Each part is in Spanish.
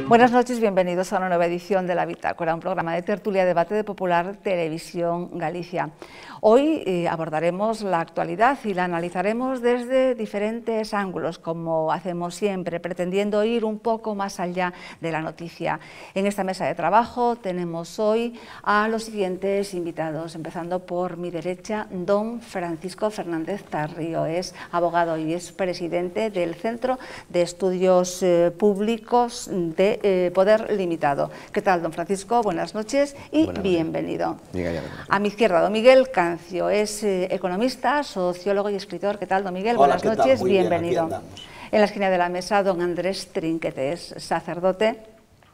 Buenas noches, bienvenidos a una nueva edición de La Bitácora, un programa de tertulia, debate de Popular Televisión Galicia. Hoy abordaremos la actualidad y la analizaremos desde diferentes ángulos, como hacemos siempre, pretendiendo ir un poco más allá de la noticia. En esta mesa de trabajo tenemos hoy a los siguientes invitados, empezando por mi derecha, don Francisco Fernández Tarrío. Es abogado y es presidente del Centro de Estudios Públicos de Poder Limitado. ¿Qué tal, don Francisco? Buenas noches y bienvenido. A mi izquierda, don Miguel Cancio, es economista, sociólogo y escritor. ¿Qué tal, don Miguel? Hola, buenas noches, Muy bienvenido. Bien, en la esquina de la mesa, don Andrés Trinquete, es sacerdote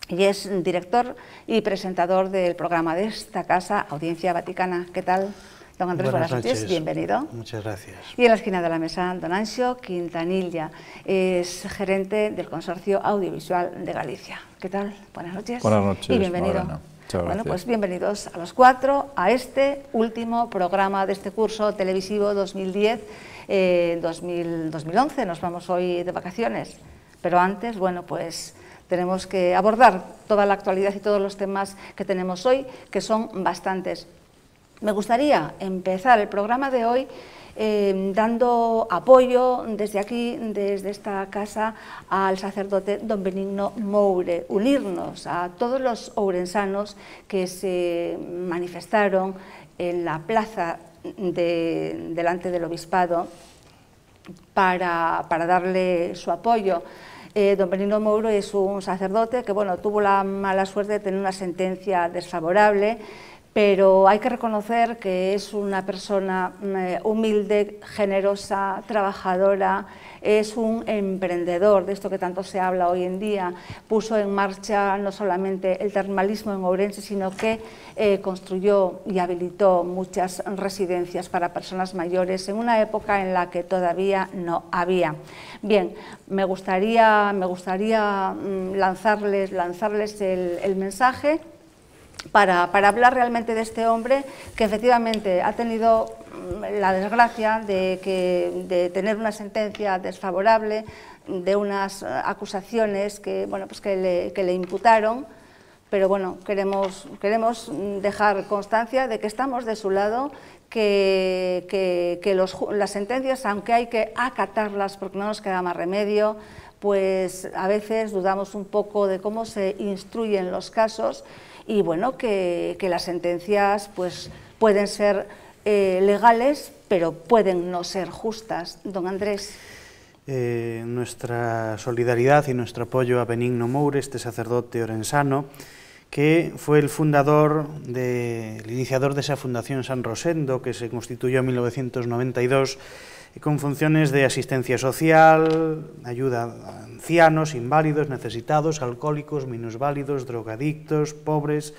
y es director y presentador del programa de esta casa, Audiencia Vaticana. ¿Qué tal, don Andrés? Buenas noches, bienvenido. Muchas gracias. Y en la esquina de la mesa, don Anxo Quintanilla, es gerente del Consorcio Audiovisual de Galicia. ¿Qué tal? Buenas noches. Buenas noches. Y bienvenido. Bueno, pues bienvenidos a los cuatro a este último programa de este curso televisivo 2010-2011. Nos vamos hoy de vacaciones, pero antes, bueno, pues tenemos que abordar toda la actualidad y todos los temas que tenemos hoy, que son bastantes. Me gustaría empezar el programa de hoy dando apoyo desde aquí, desde esta casa, al sacerdote don Benigno Moure, unirnos a todos los ourensanos que se manifestaron en la plaza delante del obispado para darle su apoyo. Don Benigno Moure es un sacerdote que, bueno, tuvo la mala suerte de tener una sentencia desfavorable, pero hay que reconocer que es una persona humilde, generosa, trabajadora, es un emprendedor, de esto que tanto se habla hoy en día. Puso en marcha no solamente el termalismo en Ourense, sino que construyó y habilitó muchas residencias para personas mayores en una época en la que todavía no había. Bien, me gustaría lanzarles el mensaje para hablar realmente de este hombre que efectivamente ha tenido la desgracia de tener una sentencia desfavorable, de unas acusaciones que, bueno, pues que le imputaron, pero bueno, queremos dejar constancia de que estamos de su lado, que las sentencias, aunque hay que acatarlas porque no nos queda más remedio, pues a veces dudamos un poco de cómo se instruyen los casos. Y bueno, que las sentencias pues pueden ser legales, pero pueden no ser justas. Don Andrés. Nuestra solidaridad y nuestro apoyo a Benigno Moure, este sacerdote orensano, que fue el iniciador de esa Fundación San Rosendo, que se constituyó en 1992, con funciones de asistencia social, ayuda a ancianos, inválidos, necesitados, alcohólicos, minusválidos, drogadictos, pobres,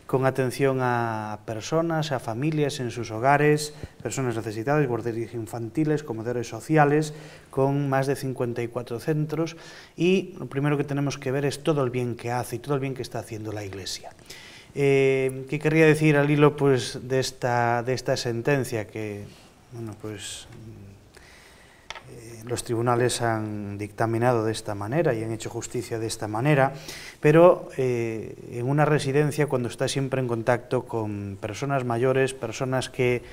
con atención a personas, a familias en sus hogares, personas necesitadas, guarderías infantiles, comedores sociales, con más de 54 centros, y lo primero que tenemos que ver es todo el bien que hace y todo el bien que está haciendo la Iglesia. ¿Qué querría decir al hilo pues, de esta sentencia que, bueno, pues los tribunales han dictaminado de esta manera y han hecho justicia de esta manera, pero en una residencia, cuando está siempre en contacto con personas mayores, personas que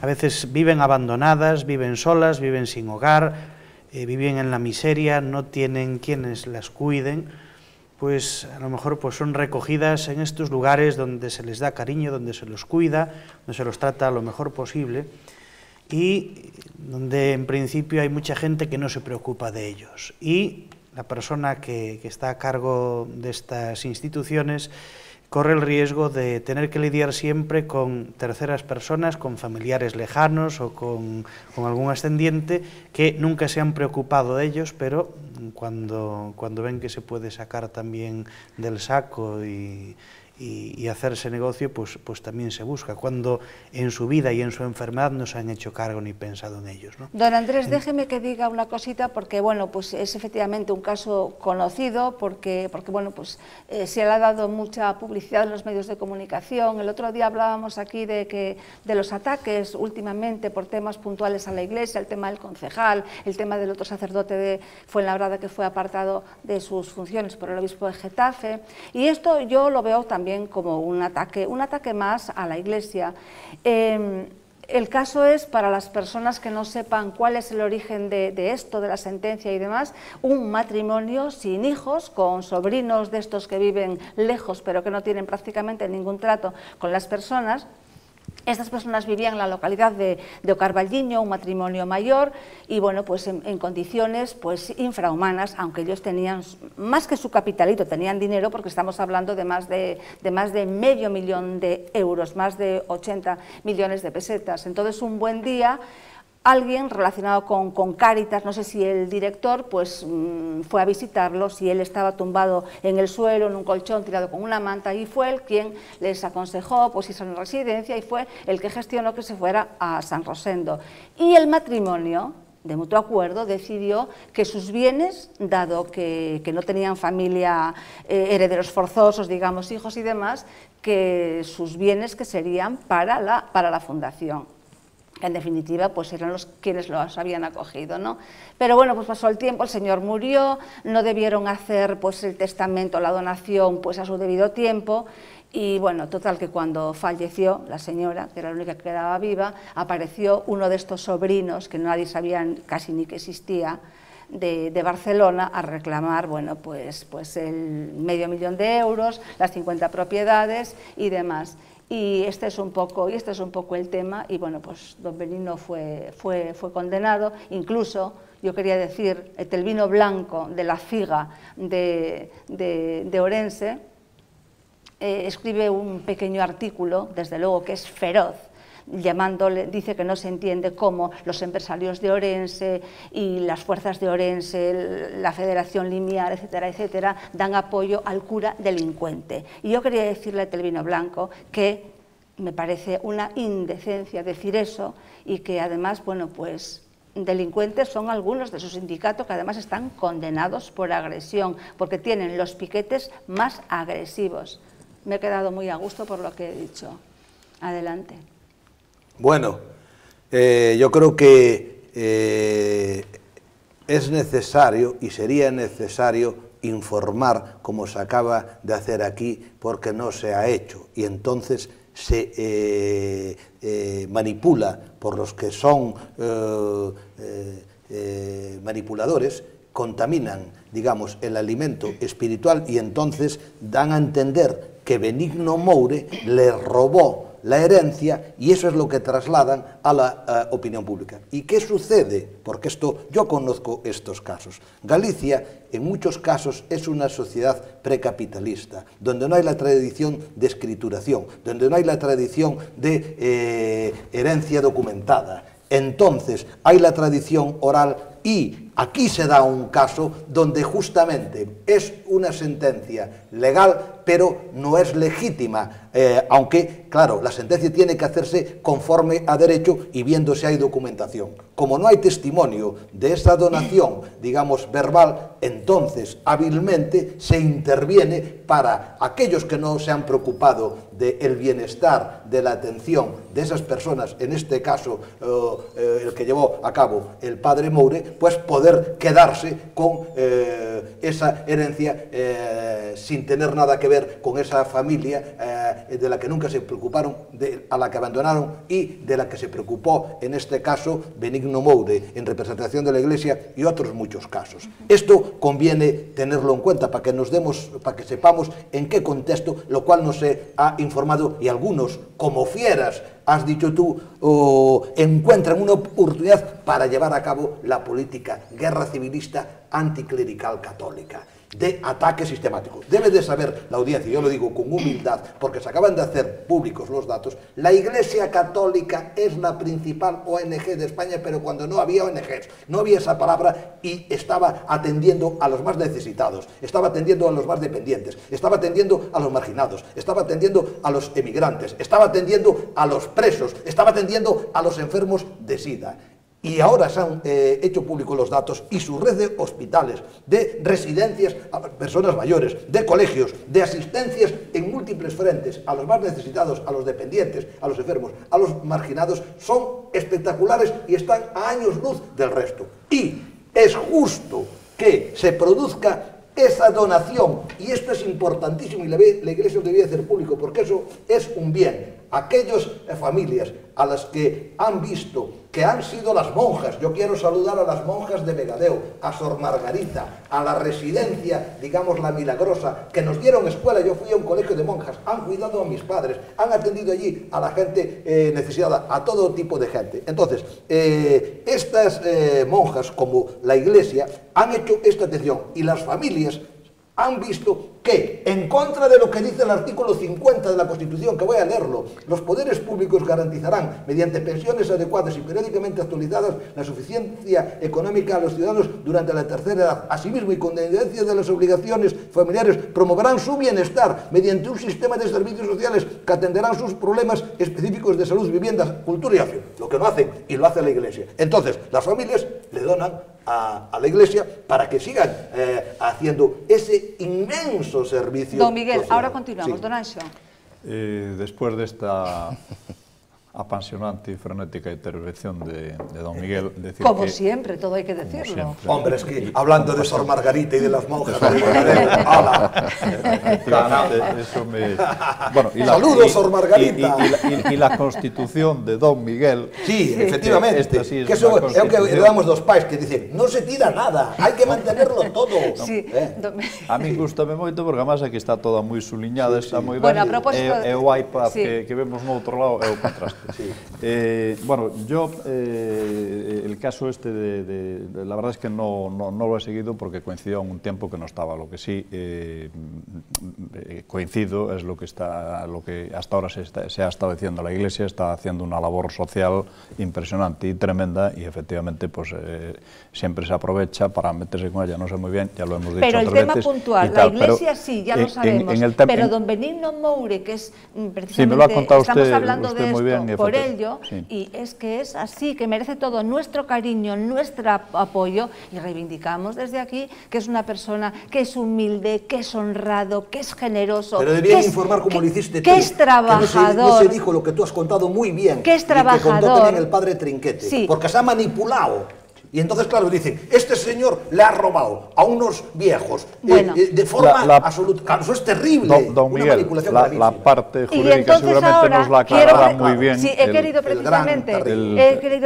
a veces viven abandonadas, viven solas, viven sin hogar, viven en la miseria, no tienen quienes las cuiden, pues a lo mejor pues son recogidas en estos lugares donde se les da cariño, donde se los cuida, donde se los trata lo mejor posible, y donde en principio hay mucha gente que no se preocupa de ellos. Y la persona que está a cargo de estas instituciones corre el riesgo de tener que lidiar siempre con terceras personas, con familiares lejanos o con algún ascendiente que nunca se han preocupado de ellos, pero cuando ven que se puede sacar también del saco y y hacerse negocio, pues también se busca, cuando en su vida y en su enfermedad no se han hecho cargo ni pensado en ellos, ¿no? Don Andrés, déjeme que diga una cosita, porque bueno, pues es efectivamente un caso conocido, porque bueno, pues se le ha dado mucha publicidad en los medios de comunicación. El otro día hablábamos aquí de los ataques últimamente por temas puntuales a la Iglesia, el tema del concejal, el tema del otro sacerdote de Fuenlabrada que fue apartado de sus funciones por el obispo de Getafe, y esto yo lo veo también como un ataque más a la Iglesia. El caso es, para las personas que no sepan cuál es el origen de esto, de la sentencia y demás, un matrimonio sin hijos, con sobrinos de estos que viven lejos, pero que no tienen prácticamente ningún trato con las personas. Estas personas vivían en la localidad de Ocarvalliño, un matrimonio mayor, y bueno, pues en condiciones pues infrahumanas, aunque ellos tenían más que su capitalito, tenían dinero, porque estamos hablando de más de medio millón de euros, más de 80 millones de pesetas. Entonces, un buen día, alguien relacionado con Cáritas, no sé si el director, pues fue a visitarlos y él estaba tumbado en el suelo, en un colchón, tirado con una manta, y fue él quien les aconsejó pues irse a una residencia, y fue el que gestionó que se fuera a San Rosendo. Y el matrimonio, de mutuo acuerdo, decidió que sus bienes, dado que no tenían familia, herederos forzosos, digamos, hijos y demás, que sus bienes que serían para la fundación, que en definitiva pues eran quienes los habían acogido, ¿no? Pero bueno, pues pasó el tiempo, el señor murió, no debieron hacer pues el testamento, la donación, pues a su debido tiempo, y bueno, total que cuando falleció la señora, que era la única que quedaba viva, apareció uno de estos sobrinos, que nadie sabía casi ni que existía, de Barcelona, a reclamar, bueno, pues el medio millón de euros, las 50 propiedades y demás. Y este es un poco el tema, y bueno, pues don Benigno fue condenado. Incluso, yo quería decir, el vino blanco de la figa de Orense escribe un pequeño artículo, desde luego que es feroz, dice que no se entiende cómo los empresarios de Orense y las fuerzas de Orense, la Federación Limiar, etcétera, etcétera, dan apoyo al cura delincuente. Y yo quería decirle a Telvino Blanco que me parece una indecencia decir eso, y que además, bueno, pues delincuentes son algunos de su sindicato, que además están condenados por agresión, porque tienen los piquetes más agresivos. Me he quedado muy a gusto por lo que he dicho. Adelante. Bueno, yo creo que es necesario y sería necesario informar, como se acaba de hacer aquí, porque no se ha hecho, y entonces se manipula por los que son manipuladores, contaminan, digamos, el alimento espiritual, y entonces dan a entender que Benigno Moure le robó la herencia, y eso es lo que trasladan a la opinión pública. ¿Y qué sucede? Porque yo conozco estos casos. Galicia, en muchos casos, es una sociedad precapitalista, donde no hay la tradición de escrituración, donde no hay la tradición de herencia documentada. Entonces, hay la tradición oral, y aquí se da un caso donde justamente es una sentencia legal, pero no es legítima, aunque, claro, la sentencia tiene que hacerse conforme a derecho y viendo si hay documentación. Como no hay testimonio de esa donación, digamos, verbal, entonces hábilmente se interviene para aquellos que no se han preocupado del bienestar, de la atención de esas personas, en este caso el que llevó a cabo el padre Moure, pues poder quedarse con esa herencia sin tener nada que ver con esa familia de la que nunca se preocuparon, a la que abandonaron, y de la que se preocupó, en este caso, Benigno Moure, en representación de la Iglesia, y otros muchos casos. Esto conviene tenerlo en cuenta para que sepamos en qué contexto, lo cual no se ha informado, y algunos, como fieras, has dicho tú, encuentran una oportunidad para llevar a cabo la política guerra civilista anticlerical católica, de ataque sistemático. Debe de saber la audiencia, yo lo digo con humildad, porque se acaban de hacer públicos los datos, la Iglesia Católica es la principal ONG de España, pero cuando no había ONGs, no había esa palabra, y estaba atendiendo a los más necesitados, estaba atendiendo a los más dependientes, estaba atendiendo a los marginados, estaba atendiendo a los emigrantes, estaba atendiendo a los presos, estaba atendiendo a los enfermos de SIDA. Y ahora se han hecho públicos los datos, y su red de hospitales, de residencias a personas mayores, de colegios, de asistencias en múltiples frentes a los más necesitados, a los dependientes, a los enfermos, a los marginados, son espectaculares y están a años luz del resto. Y es justo que se produzca esa donación, y esto es importantísimo, y la Iglesia lo debía hacer público, porque eso es un bien. Aquellas familias a las que han visto que han sido las monjas, yo quiero saludar a las monjas de Vegadeo, a Sor Margarita, a la residencia, digamos, La Milagrosa, que nos dieron escuela. Yo fui a un colegio de monjas, han cuidado a mis padres, han atendido allí a la gente necesitada, a todo tipo de gente. Entonces, estas monjas, como la Iglesia, han hecho esta atención, y las familias han visto que, en contra de lo que dice el artículo 50 de la Constitución, que voy a leerlo, los poderes públicos garantizarán, mediante pensiones adecuadas y periódicamente actualizadas, la suficiencia económica a los ciudadanos durante la tercera edad. Asimismo, y con independencia de las obligaciones familiares, promoverán su bienestar mediante un sistema de servicios sociales que atenderán sus problemas específicos de salud, vivienda, cultura y ocio. Lo que no hacen, y lo hace la Iglesia. Entonces, las familias le donan a la Iglesia para que sigan haciendo ese inmenso servicio. Don Miguel, social. ahora continuamos. Sí. Don Anxo. Después de esta apasionante y frenética intervención de don Miguel, decir como que, siempre, todo hay que decirlo. Siempre, hombre, es que hablando de Sor Margarita y de las monjas de ¡hala! Eso me... Bueno, ¡Saludos, Sor Margarita! Y la Constitución de don Miguel. Sí, efectivamente. Esta sí que eso é o que heredamos dos pais, que dicen, non se tira nada, hai que mantenerlo todo. Sí. A mí gustame moito, porque además aquí está toda moi suliñada, está moi ben. Bueno, a propósito... E o iPad que vemos no outro lado é o contraste. Sí. Bueno, yo el caso este la verdad es que no lo he seguido, porque coincidió en un tiempo que no estaba. Lo que sí coincido es lo que hasta ahora se ha estado diciendo. La Iglesia está haciendo una labor social impresionante y tremenda, y efectivamente pues siempre se aprovecha para meterse con ella, no sé muy bien, ya lo hemos dicho pero otras el tema veces, puntual, la Iglesia sí, ya lo sabemos, pero don Benigno Moure, que es precisamente, sí, me lo ha contado estamos hablando usted de muy esto bien, por ello, sí. Y es que es así, que merece todo nuestro cariño, nuestro apoyo, y reivindicamos desde aquí que es una persona que es humilde, que es honrado, que es generoso, pero debían informar como lo hiciste tú, que es trabajador, que no se dijo lo que tú has contado muy bien, que es trabajador, y que contó también el padre Trinquete, sí. Porque se ha manipulado. Y entonces, claro, dicen, este señor le ha robado a unos viejos, bueno, de forma absoluta. Claro, eso es terrible. Don Miguel, la parte jurídica seguramente ahora nos la aclarará muy bien. Sí, he querido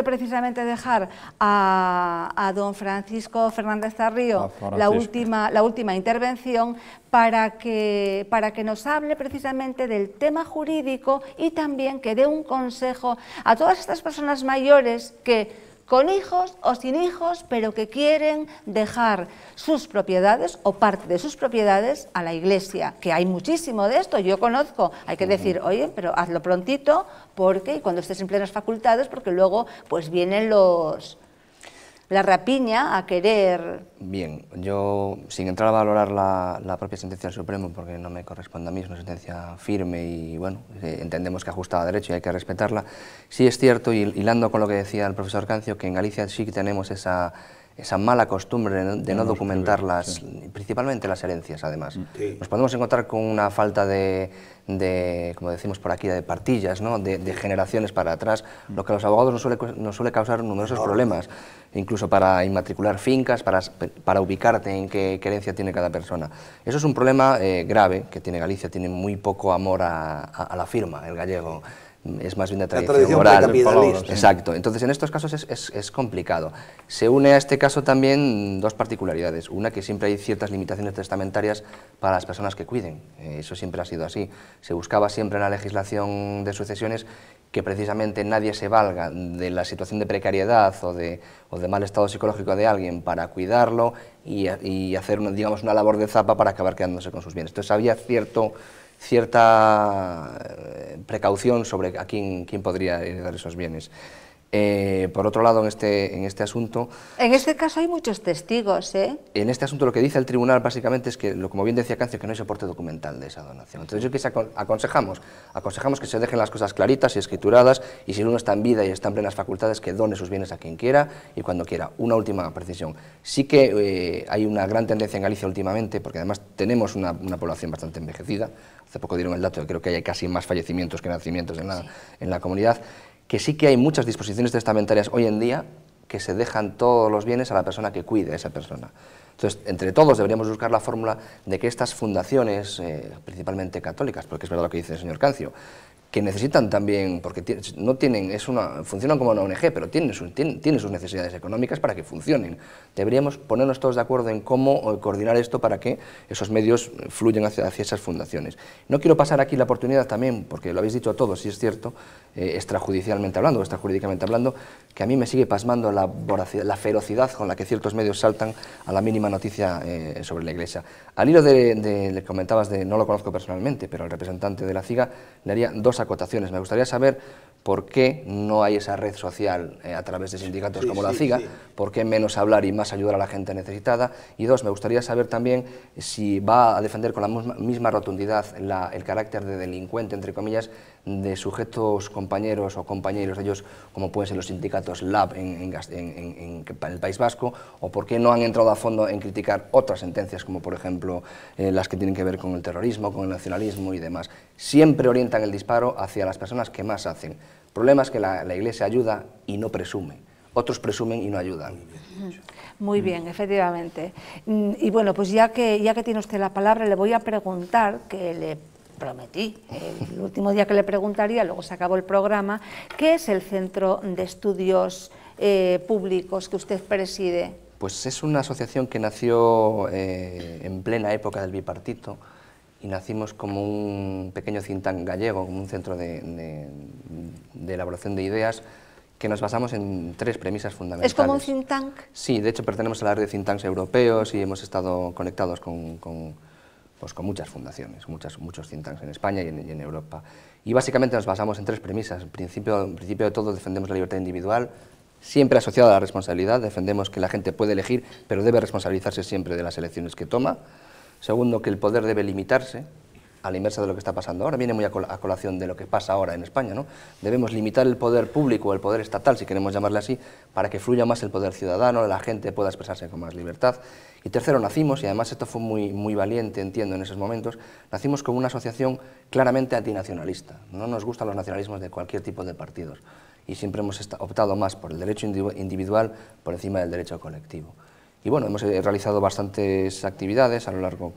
precisamente dejar a don Francisco Fernández Tarrío la última intervención para que nos hable precisamente del tema jurídico, y también que dé un consejo a todas estas personas mayores que, con hijos o sin hijos, pero que quieren dejar sus propiedades o parte de sus propiedades a la Iglesia, que hay muchísimo de esto, yo conozco, hay que decir, oye, pero hazlo prontito, porque, y cuando estés en plenas facultades, porque luego pues vienen la rapiña a querer... Bien, yo, sin entrar a valorar la propia sentencia del Supremo, porque no me corresponde a mí, es una sentencia firme y, bueno, entendemos que ajusta a derecho y hay que respetarla, sí es cierto, y hilando con lo que decía el profesor Cancio, que en Galicia sí que tenemos esa mala costumbre de no documentar principalmente las herencias, además. Sí. Nos podemos encontrar con una falta de como decimos por aquí, de partillas, ¿no? de generaciones para atrás, lo que a los abogados nos suele causar numerosos problemas, incluso para inmatricular fincas, para ubicarte en qué herencia tiene cada persona. Eso es un problema grave que tiene Galicia, tiene muy poco amor a la firma, el gallego. es más bien de La tradición tradición oral. precapitalista. Exacto. Entonces, en estos casos es complicado. Se une a este caso también dos particularidades. Una, que siempre hay ciertas limitaciones testamentarias para las personas que cuiden. Eso siempre ha sido así. Se buscaba siempre en la legislación de sucesiones que precisamente nadie se valga de la situación de precariedad o de mal estado psicológico de alguien para cuidarlo y hacer, digamos, una labor de zapa para acabar quedándose con sus bienes. Entonces había cierta precaución sobre a quién podría heredar esos bienes. Por otro lado, en este asunto... En este caso hay muchos testigos, ¿eh? En este asunto lo que dice el tribunal básicamente es que, como bien decía Cancio, que no hay soporte documental de esa donación. Entonces, ¿yo qué aconsejamos? Aconsejamos que se dejen las cosas claritas y escrituradas, y si uno está en vida y está en plenas facultades, que done sus bienes a quien quiera y cuando quiera. Una última precisión. Sí que hay una gran tendencia en Galicia últimamente, porque además tenemos una población bastante envejecida. Hace poco dieron el dato de que creo que hay casi más fallecimientos que nacimientos en la comunidad, que sí que hay muchas disposiciones testamentarias hoy en día que se dejan todos los bienes a la persona que cuide a esa persona. Entonces, entre todos deberíamos buscar la fórmula de que estas fundaciones, principalmente católicas, porque es verdad lo que dice el señor Cancio, que necesitan también, porque funcionan como una ONG, pero tienen sus necesidades económicas para que funcionen. Deberíamos ponernos todos de acuerdo en cómo coordinar esto para que esos medios fluyan hacia esas fundaciones. No quiero pasar aquí la oportunidad también, porque lo habéis dicho todos, si es cierto, extrajudicialmente hablando, extrajurídicamente hablando, que a mí me sigue pasmando la ferocidad con la que ciertos medios saltan a la mínima noticia sobre la Iglesia. Al hilo le comentabas no lo conozco personalmente, pero al representante de la CIGA le haría dos acotaciones. Me gustaría saber por qué no hay esa red social a través de sindicatos como la CIGA, por qué menos hablar y más ayudar a la gente necesitada, y dos, me gustaría saber también si va a defender con la misma rotundidad el carácter de delincuente, entre comillas, de sujetos compañeros o compañeros de ellos, como pueden ser los sindicatos LAB en el País Vasco, o por qué no han entrado a fondo en criticar otras sentencias, como por ejemplo las que tienen que ver con el terrorismo, con el nacionalismo y demás. Siempre orientan el disparo hacia las personas que más hacen. El problema es que la Iglesia ayuda y no presume. Otros presumen y no ayudan. Muy bien, efectivamente. Y bueno, pues ya que tiene usted la palabra, le voy a preguntar, que le prometí el último día que le preguntaría, luego se acabó el programa, ¿qué es el Centro de Estudios Públicos que usted preside? Pues es una asociación que nació en plena época del bipartito, y nacimos como un pequeño think tank gallego, como un centro de elaboración de ideas, que nos basamos en tres premisas fundamentales. ¿Es como un think tank? Sí, de hecho pertenecemos a la red de think tanks europeos y hemos estado conectados con muchas fundaciones, muchos think tanks en España y en Europa. Y básicamente nos basamos en tres premisas. En principio de todo defendemos la libertad individual, siempre asociada a la responsabilidad. Defendemos que la gente puede elegir, pero debe responsabilizarse siempre de las elecciones que toma. Segundo, que el poder debe limitarse, a la inversa de lo que está pasando ahora. Viene muy a colación de lo que pasa ahora en España, ¿no? Debemos limitar el poder público o el poder estatal, si queremos llamarle así, para que fluya más el poder ciudadano, la gente pueda expresarse con más libertad. Y tercero, nacimos, y además esto fue muy valiente, entiendo, en esos momentos, nacimos como una asociación claramente antinacionalista. No nos gustan los nacionalismos de cualquier tipo de partidos, y siempre hemos optado más por el derecho individual por encima del derecho colectivo. Y bueno, hemos realizado bastantes actividades a lo largo,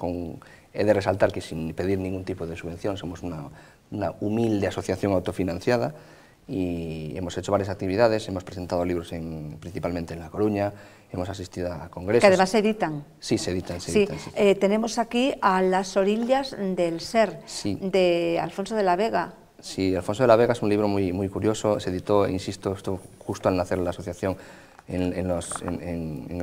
he de resaltar que sin pedir ningún tipo de subvención, somos una humilde asociación autofinanciada, y hemos hecho varias actividades, hemos presentado libros principalmente en La Coruña, hemos asistido a congresos. Que además se editan. Sí, se editan. Sí. Tenemos aquí a Las orillas del ser, sí, de Alfonso de la Vega. Sí, Alfonso de la Vega es un libro muy curioso, se editó, insisto, esto justo al nacer la asociación, en los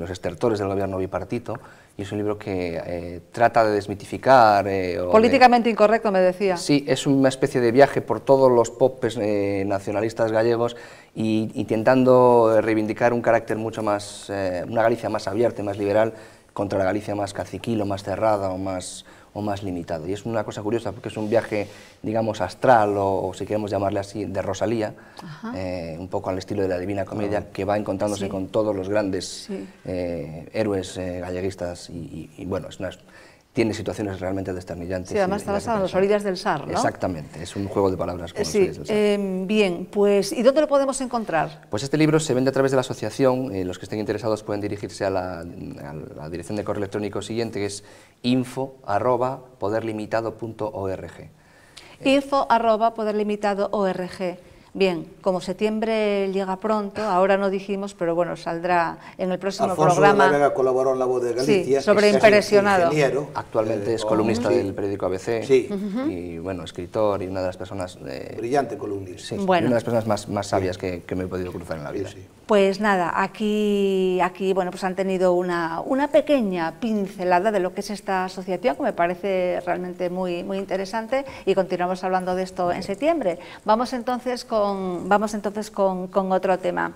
estertores del gobierno bipartito, y es un libro que trata de desmitificar... Políticamente incorrecto, me decía. Sí, es una especie de viaje por todos los popes nacionalistas gallegos, y intentando reivindicar un carácter mucho más, una Galicia más abierta y más liberal, contra la Galicia más caciquil o más cerrada o más limitado. Y es una cosa curiosa porque es un viaje, digamos, astral, o si queremos llamarle así, de Rosalía, un poco al estilo de la Divina Comedia, que va encontrándose con todos los grandes héroes galleguistas, y bueno, tiene situaciones realmente desternillantes. Sí, además está basado en Las orillas del Sar, ¿no? Exactamente, es un juego de palabras con Las sí, orillas del Sar. Bien, pues, ¿y dónde lo podemos encontrar? Pues este libro se vende a través de la asociación. Los que estén interesados pueden dirigirse a la dirección de correo electrónico siguiente, que es info@poderlimitado.org. info@poderlimitado.org. Bien, como septiembre llega pronto, ahora no dijimos, pero bueno, saldrá en el próximo Alfonso programa. Alfonso de la Vega colaboró en La Voz de Galicia. Sí, sobre es impresionado. Ingeniero. Actualmente es columnista del periódico ABC. Sí. Y bueno, escritor y una de las personas... Brillante columnista. Sí, Bueno. una de las personas más sabias que me he podido cruzar en la vida. Sí. Pues nada, aquí bueno, pues han tenido una pequeña pincelada de lo que es esta asociación, que me parece realmente muy interesante, y continuamos hablando de esto en septiembre. Vamos entonces con otro tema.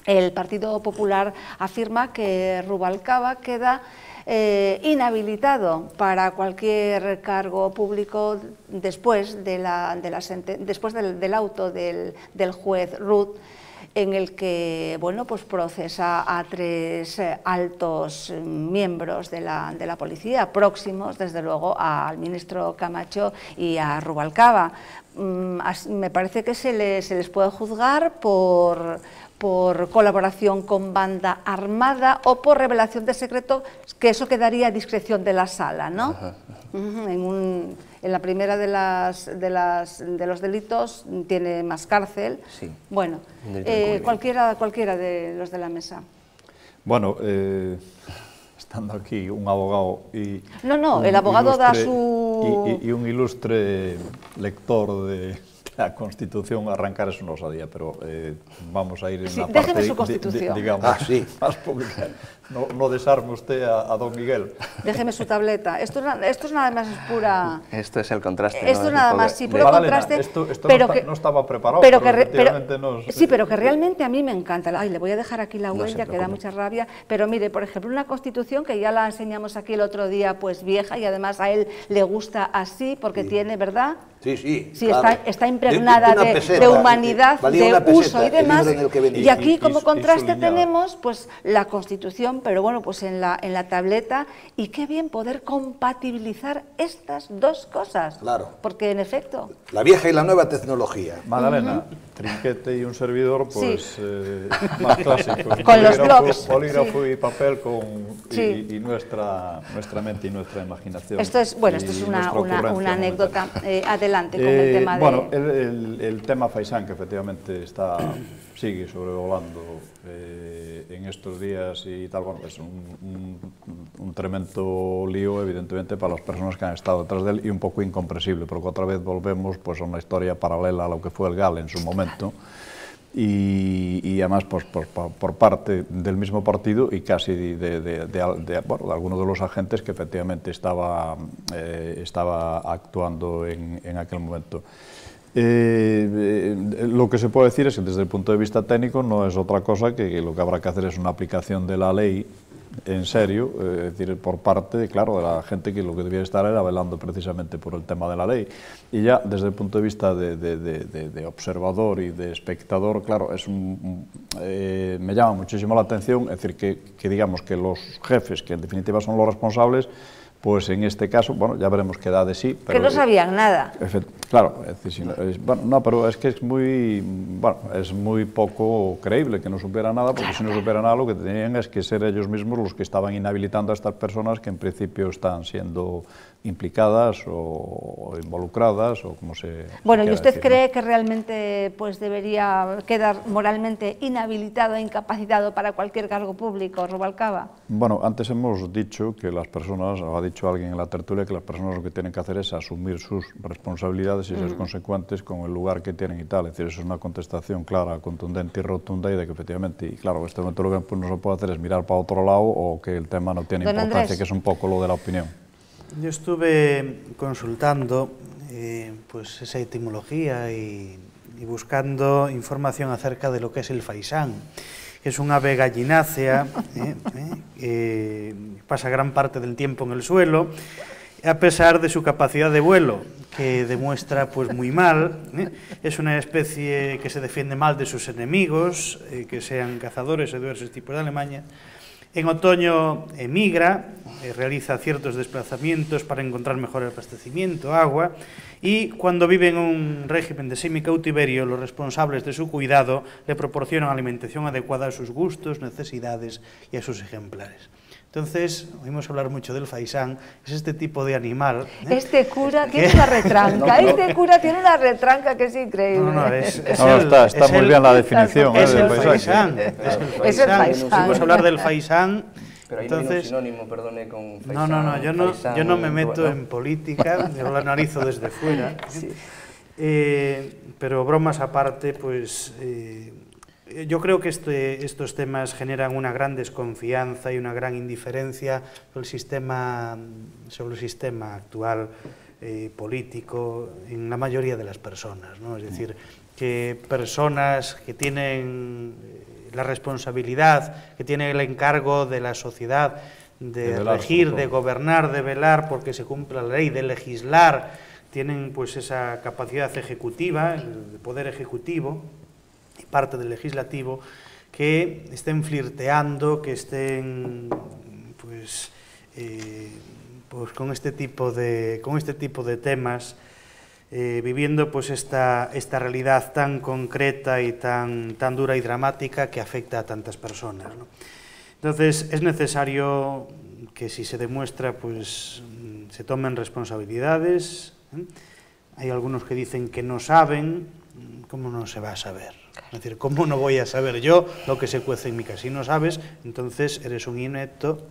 El Partido Popular afirma que Rubalcaba queda inhabilitado para cualquier cargo público después del auto del juez Ruth, en el que bueno, pues procesa a 3 altos miembros de la policía, próximos desde luego al ministro Camacho y a Rubalcaba. Me parece que se les puede juzgar por colaboración con banda armada o por revelación de secreto, que eso quedaría a discreción de la sala, ¿no? En la primera de los delitos tiene más cárcel. Sí. Bueno, cualquiera de los de la mesa. Bueno, estando aquí un abogado y... No, el abogado da su... Y un ilustre lector de la Constitución, arrancar eso no sabía, pero vamos a ir en la parte, déjeme su Constitución. digamos, más pública. No desarme usted a don Miguel. Déjeme su tableta. Esto es nada más pura... Esto es el contraste. Esto es nada más, sí, puro Magdalena, contraste. Esto pero no estaba preparado, pero efectivamente nos... Sí, pero que realmente a mí me encanta. Ay, le voy a dejar aquí la huella, que da mucha rabia. Pero mire, por ejemplo, una Constitución que ya la enseñamos aquí el otro día, pues vieja, y además a él le gusta así, porque tiene, ¿verdad? Sí, claro. está impregnada de humanidad, de uso y demás. Y aquí como contraste tenemos pues la Constitución, pero bueno, pues en la tableta, y qué bien poder compatibilizar estas dos cosas. Claro. Porque en efecto... La vieja y la nueva tecnología. Magdalena, trinquete y un servidor, pues más clásicos. Con los blogs. Bolígrafo y papel y nuestra mente y nuestra imaginación. Esto es una anécdota. Adelante con el tema de... Bueno, el tema Faisán, que efectivamente sigue sobrevolando en estos días y tal, bueno, es un tremendo lío, evidentemente, para las personas que han estado detrás de él, y un poco incomprensible, porque otra vez volvemos pues, a una historia paralela a lo que fue el GAL en su momento, y además pues, por parte del mismo partido y casi de algunos de los agentes que efectivamente estaba actuando en aquel momento. Lo que se puede decir es que desde el punto de vista técnico no es otra cosa que lo que habrá que hacer es una aplicación de la ley en serio, es decir, por parte, claro, de la gente que lo que debía estar era velando precisamente por el tema de la ley. Y ya desde el punto de vista de observador y de espectador, claro, me llama muchísimo la atención, es decir, que digamos que los jefes, que en definitiva son los responsables, pues en este caso, bueno, ya veremos qué da de sí. Pero, que no sabían nada. Claro, es decir, pero es que es muy poco creíble que no supiera nada, porque si no supiera nada lo que tenían es que ser ellos mismos los que estaban inhabilitando a estas personas que en principio están siendo implicadas o involucradas o como se... Bueno, ¿y usted cree que realmente pues debería quedar moralmente inhabilitado e incapacitado para cualquier cargo público, Rubalcaba? Bueno, antes hemos dicho que las personas, ha dicho alguien en la tertulia, que las personas lo que tienen que hacer es asumir sus responsabilidades y ser consecuentes con el lugar que tienen y tal. Es decir, eso es una contestación clara, contundente y rotunda, y de que efectivamente, y claro, en este momento lo que pues, no se puede hacer es mirar para otro lado o que el tema no tiene importancia, que es un poco lo de la opinión. Yo estuve consultando pues esa etimología y buscando información acerca de lo que es el faisán, que es un ave gallinácea, que pasa gran parte del tiempo en el suelo, a pesar de su capacidad de vuelo, que demuestra pues muy mal. Es una especie que se defiende mal de sus enemigos, que sean cazadores o diversos tipos de Alemania. En otoño emigra, realiza ciertos desplazamientos para encontrar mejor abastecimiento, agua, y cuando vive en un régimen de semicautiverio, los responsables de su cuidado le proporcionan alimentación adecuada a sus gustos, necesidades y a sus ejemplares. Entonces, oímos hablar mucho del faisán, es este tipo de animal. Este cura tiene una retranca, este cura tiene una retranca que es increíble. Está muy bien la definición. Es el faisán. Es el faisán. Oímos hablar del faisán. Pero ahí no hay un sinónimo, perdone, con faisán. No, yo no me meto en política, yo lo analizo desde fuera. Sí. Pero bromas aparte, pues yo creo que estos temas generan una gran desconfianza y una gran indiferencia sobre el sistema actual político en la mayoría de las personas, ¿no? Es decir, que personas que tienen la responsabilidad, que tienen el encargo de la sociedad de regir, de gobernar, de velar porque se cumpla la ley, de legislar, tienen pues esa capacidad ejecutiva, el poder ejecutivo y parte del legislativo, que estén flirteando, que estén pues con este tipo de temas, viviendo pues esta realidad tan concreta y tan dura y dramática que afecta a tantas personas, ¿no? Entonces es necesario que si se demuestra pues se tomen responsabilidades. Hay algunos que dicen que no saben. ¿Cómo no se va a saber? Es decir, ¿cómo no voy a saber yo lo que se cuece en mi casa? Si no sabes, entonces eres un inepto,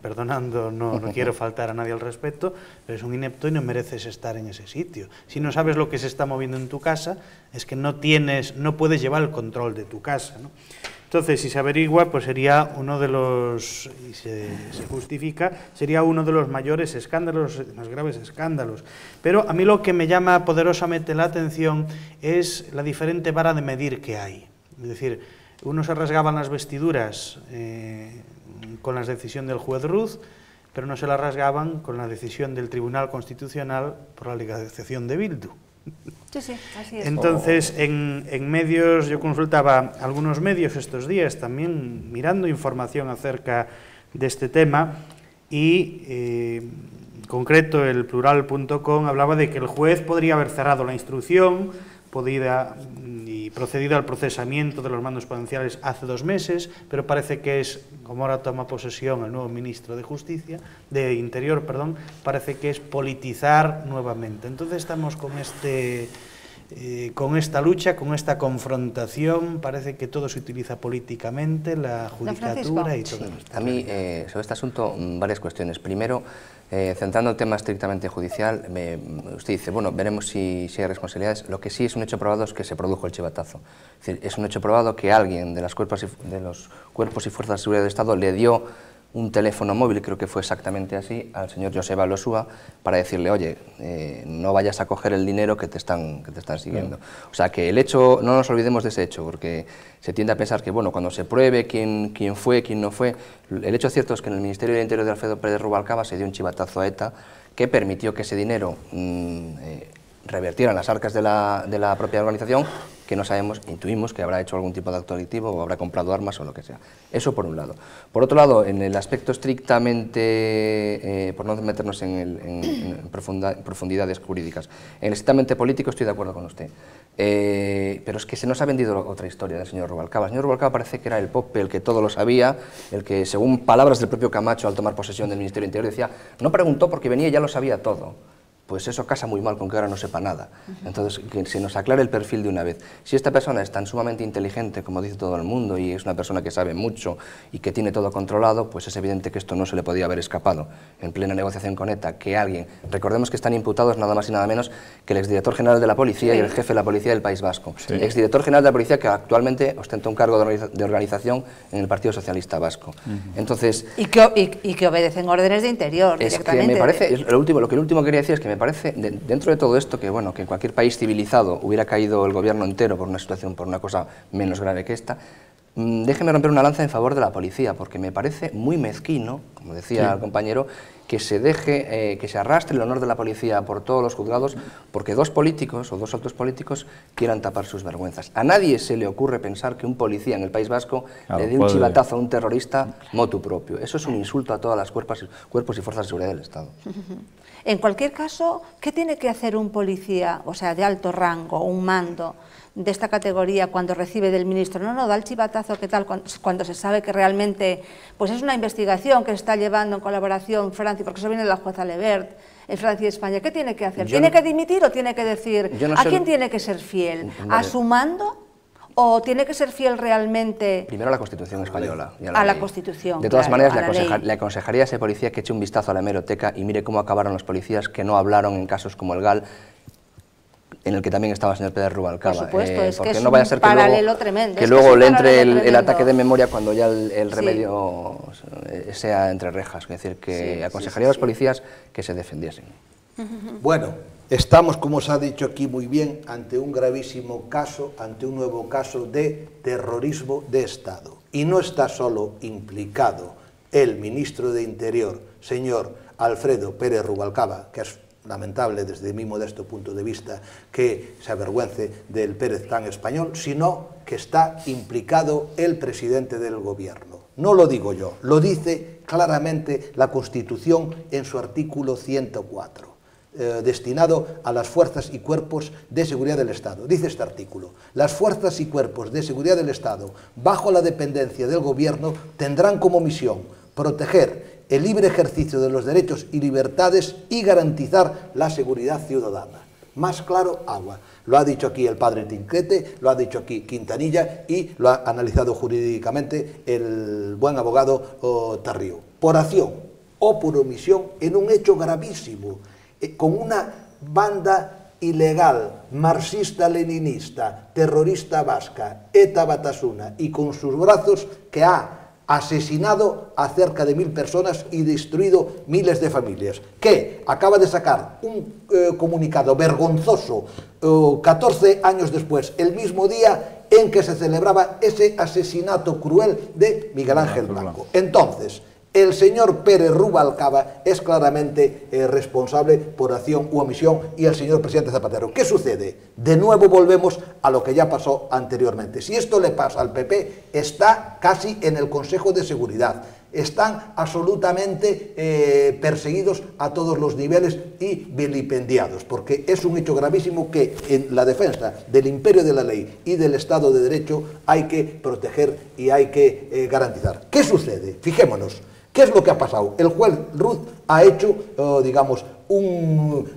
perdonando, no quiero faltar a nadie al respeto, eres un inepto y no mereces estar en ese sitio. Si no sabes lo que se está moviendo en tu casa, es que no puedes llevar el control de tu casa, ¿no? Entonces, si se averigua, pues sería uno de los, y se justifica, sería uno de los mayores escándalos, más graves escándalos. Pero a mí lo que me llama poderosamente la atención es la diferente vara de medir que hay. Es decir, unos se rasgaban las vestiduras con la decisión del juez Ruz, pero no se las rasgaban con la decisión del Tribunal Constitucional por la legalización de Bildu. Sí, así es. Entonces, en medios, yo consultaba algunos medios estos días también mirando información acerca de este tema y en concreto el plural.com hablaba de que el juez podría haber cerrado la instrucción y procedido al procesamiento de los mandos provinciales hace 2 meses, pero parece que como ahora toma posesión el nuevo ministro de Interior, parece que es politizar nuevamente. Entonces estamos con esta lucha, con esta confrontación, parece que todo se utiliza políticamente, la judicatura y todo esto. A mí, sobre este asunto, varias cuestiones. Primero, centrando el tema estrictamente judicial, usted dice, bueno, veremos si hay responsabilidades. Lo que sí es un hecho probado es que se produjo el chivatazo. Es decir, es un hecho probado que alguien de los cuerpos y fuerzas de seguridad del Estado le dio un teléfono móvil, creo que fue exactamente así, al señor Joseba Losúa para decirle, oye, no vayas a coger el dinero que te están siguiendo. O sea, que el hecho, no nos olvidemos de ese hecho, porque se tiende a pensar que, bueno, cuando se pruebe quién fue, quién no fue, el hecho cierto es que en el Ministerio del Interior de Alfredo Pérez Rubalcaba se dio un chivatazo a ETA que permitió que ese dinero revertiera en las arcas de la propia organización, que no sabemos, intuimos que habrá hecho algún tipo de acto delictivo o habrá comprado armas o lo que sea. Eso por un lado. Por otro lado, en el aspecto estrictamente, por no meternos en profundidades jurídicas, en el estrictamente político estoy de acuerdo con usted. Pero es que se nos ha vendido otra historia del señor Rubalcaba. El señor Rubalcaba parece que era el Pope, el que todo lo sabía, el que, según palabras del propio Camacho al tomar posesión del Ministerio del Interior, decía, no preguntó porque venía y ya lo sabía todo. Pues eso casa muy mal con que ahora no sepa nada. Entonces, que se nos aclare el perfil de una vez. Si esta persona es tan sumamente inteligente como dice todo el mundo y es una persona que sabe mucho y que tiene todo controlado, pues es evidente que esto no se le podía haber escapado en plena negociación con ETA, que alguien, recordemos que están imputados nada más y nada menos que el exdirector general de la policía y el jefe de la policía del País Vasco. Sí. Exdirector general de la policía que actualmente ostenta un cargo de organización en el Partido Socialista Vasco. Entonces, y que obedecen órdenes de Interior directamente. Es que me parece, lo que el último quería decir es que me parece, dentro de todo esto, que bueno, que en cualquier país civilizado hubiera caído el gobierno entero por una situación, por una cosa menos grave que esta, déjeme romper una lanza en favor de la policía, porque me parece muy mezquino, como decía el compañero, que se deje, que se arrastre el honor de la policía por todos los juzgados, porque 2 políticos o 2 altos políticos quieran tapar sus vergüenzas. A nadie se le ocurre pensar que un policía en el País Vasco le dé un chivatazo a un terrorista motu propio. Eso es un insulto a todas las cuerpos y fuerzas de seguridad del Estado. En cualquier caso, ¿qué tiene que hacer un policía, o sea, de alto rango, un mando, de esta categoría cuando recibe del ministro, no, da el chivatazo, ¿qué tal? Cuando se sabe que realmente pues es una investigación que se está llevando en colaboración Francia, porque eso viene de la jueza Lebert, en Francia y España, ¿qué tiene que hacer? ¿Tiene que dimitir o tiene que decir a quién tiene que ser fiel? ¿A su mando? ¿O tiene que ser fiel realmente? Primero a la Constitución española. Y a la Constitución. De todas maneras, le aconsejaría a ese policía que eche un vistazo a la hemeroteca y mire cómo acabaron los policías que no hablaron en casos como el GAL, en el que también estaba el señor Pérez Rubalcaba. Por supuesto, es que es no vaya a ser un paralelo tremendo. Que luego le entre el ataque de memoria cuando ya el remedio sea entre rejas. Es decir, que aconsejaría a los policías que se defendiesen. Bueno, estamos, como se ha dicho aquí muy bien, ante un gravísimo caso, ante un nuevo caso de terrorismo de Estado. Y no está solo implicado el ministro de Interior, señor Alfredo Pérez Rubalcaba, que es lamentable desde mi modesto punto de vista que se avergüence del Pérez tan español, sino que está implicado el presidente del gobierno. No lo digo yo, lo dice claramente la Constitución en su artículo 104. Destinado a las fuerzas y cuerpos de seguridad del Estado. Dice este artículo: las fuerzas y cuerpos de seguridad del Estado, bajo la dependencia del Gobierno, tendrán como misión proteger el libre ejercicio de los derechos y libertades y garantizar la seguridad ciudadana. Más claro, agua. Lo ha dicho aquí el padre Tinquete, lo ha dicho aquí Quintanilla y lo ha analizado jurídicamente el buen abogado Tarrío. Por acción o por omisión en un hecho gravísimo, con una banda ilegal, marxista-leninista, terrorista vasca, ETA Batasuna, y con sus brazos que ha asesinado a cerca de 1000 personas y destruido miles de familias, que acaba de sacar un comunicado vergonzoso 14 años después, el mismo día en que se celebraba ese asesinato cruel de Miguel Ángel Blanco. Entonces, el señor Pérez Rubalcaba es claramente responsable por acción u omisión, y el señor presidente Zapatero. ¿Qué sucede? De nuevo volvemos a lo que ya pasó anteriormente. Si esto le pasa al PP, está casi en el Consejo de Seguridad. Están absolutamente perseguidos a todos los niveles y vilipendiados, porque es un hecho gravísimo que en la defensa del imperio de la ley y del Estado de Derecho hay que proteger y hay que garantizar. ¿Qué sucede? Fijémonos. ¿Qué es lo que ha pasado? El juez Ruz ha hecho, digamos, un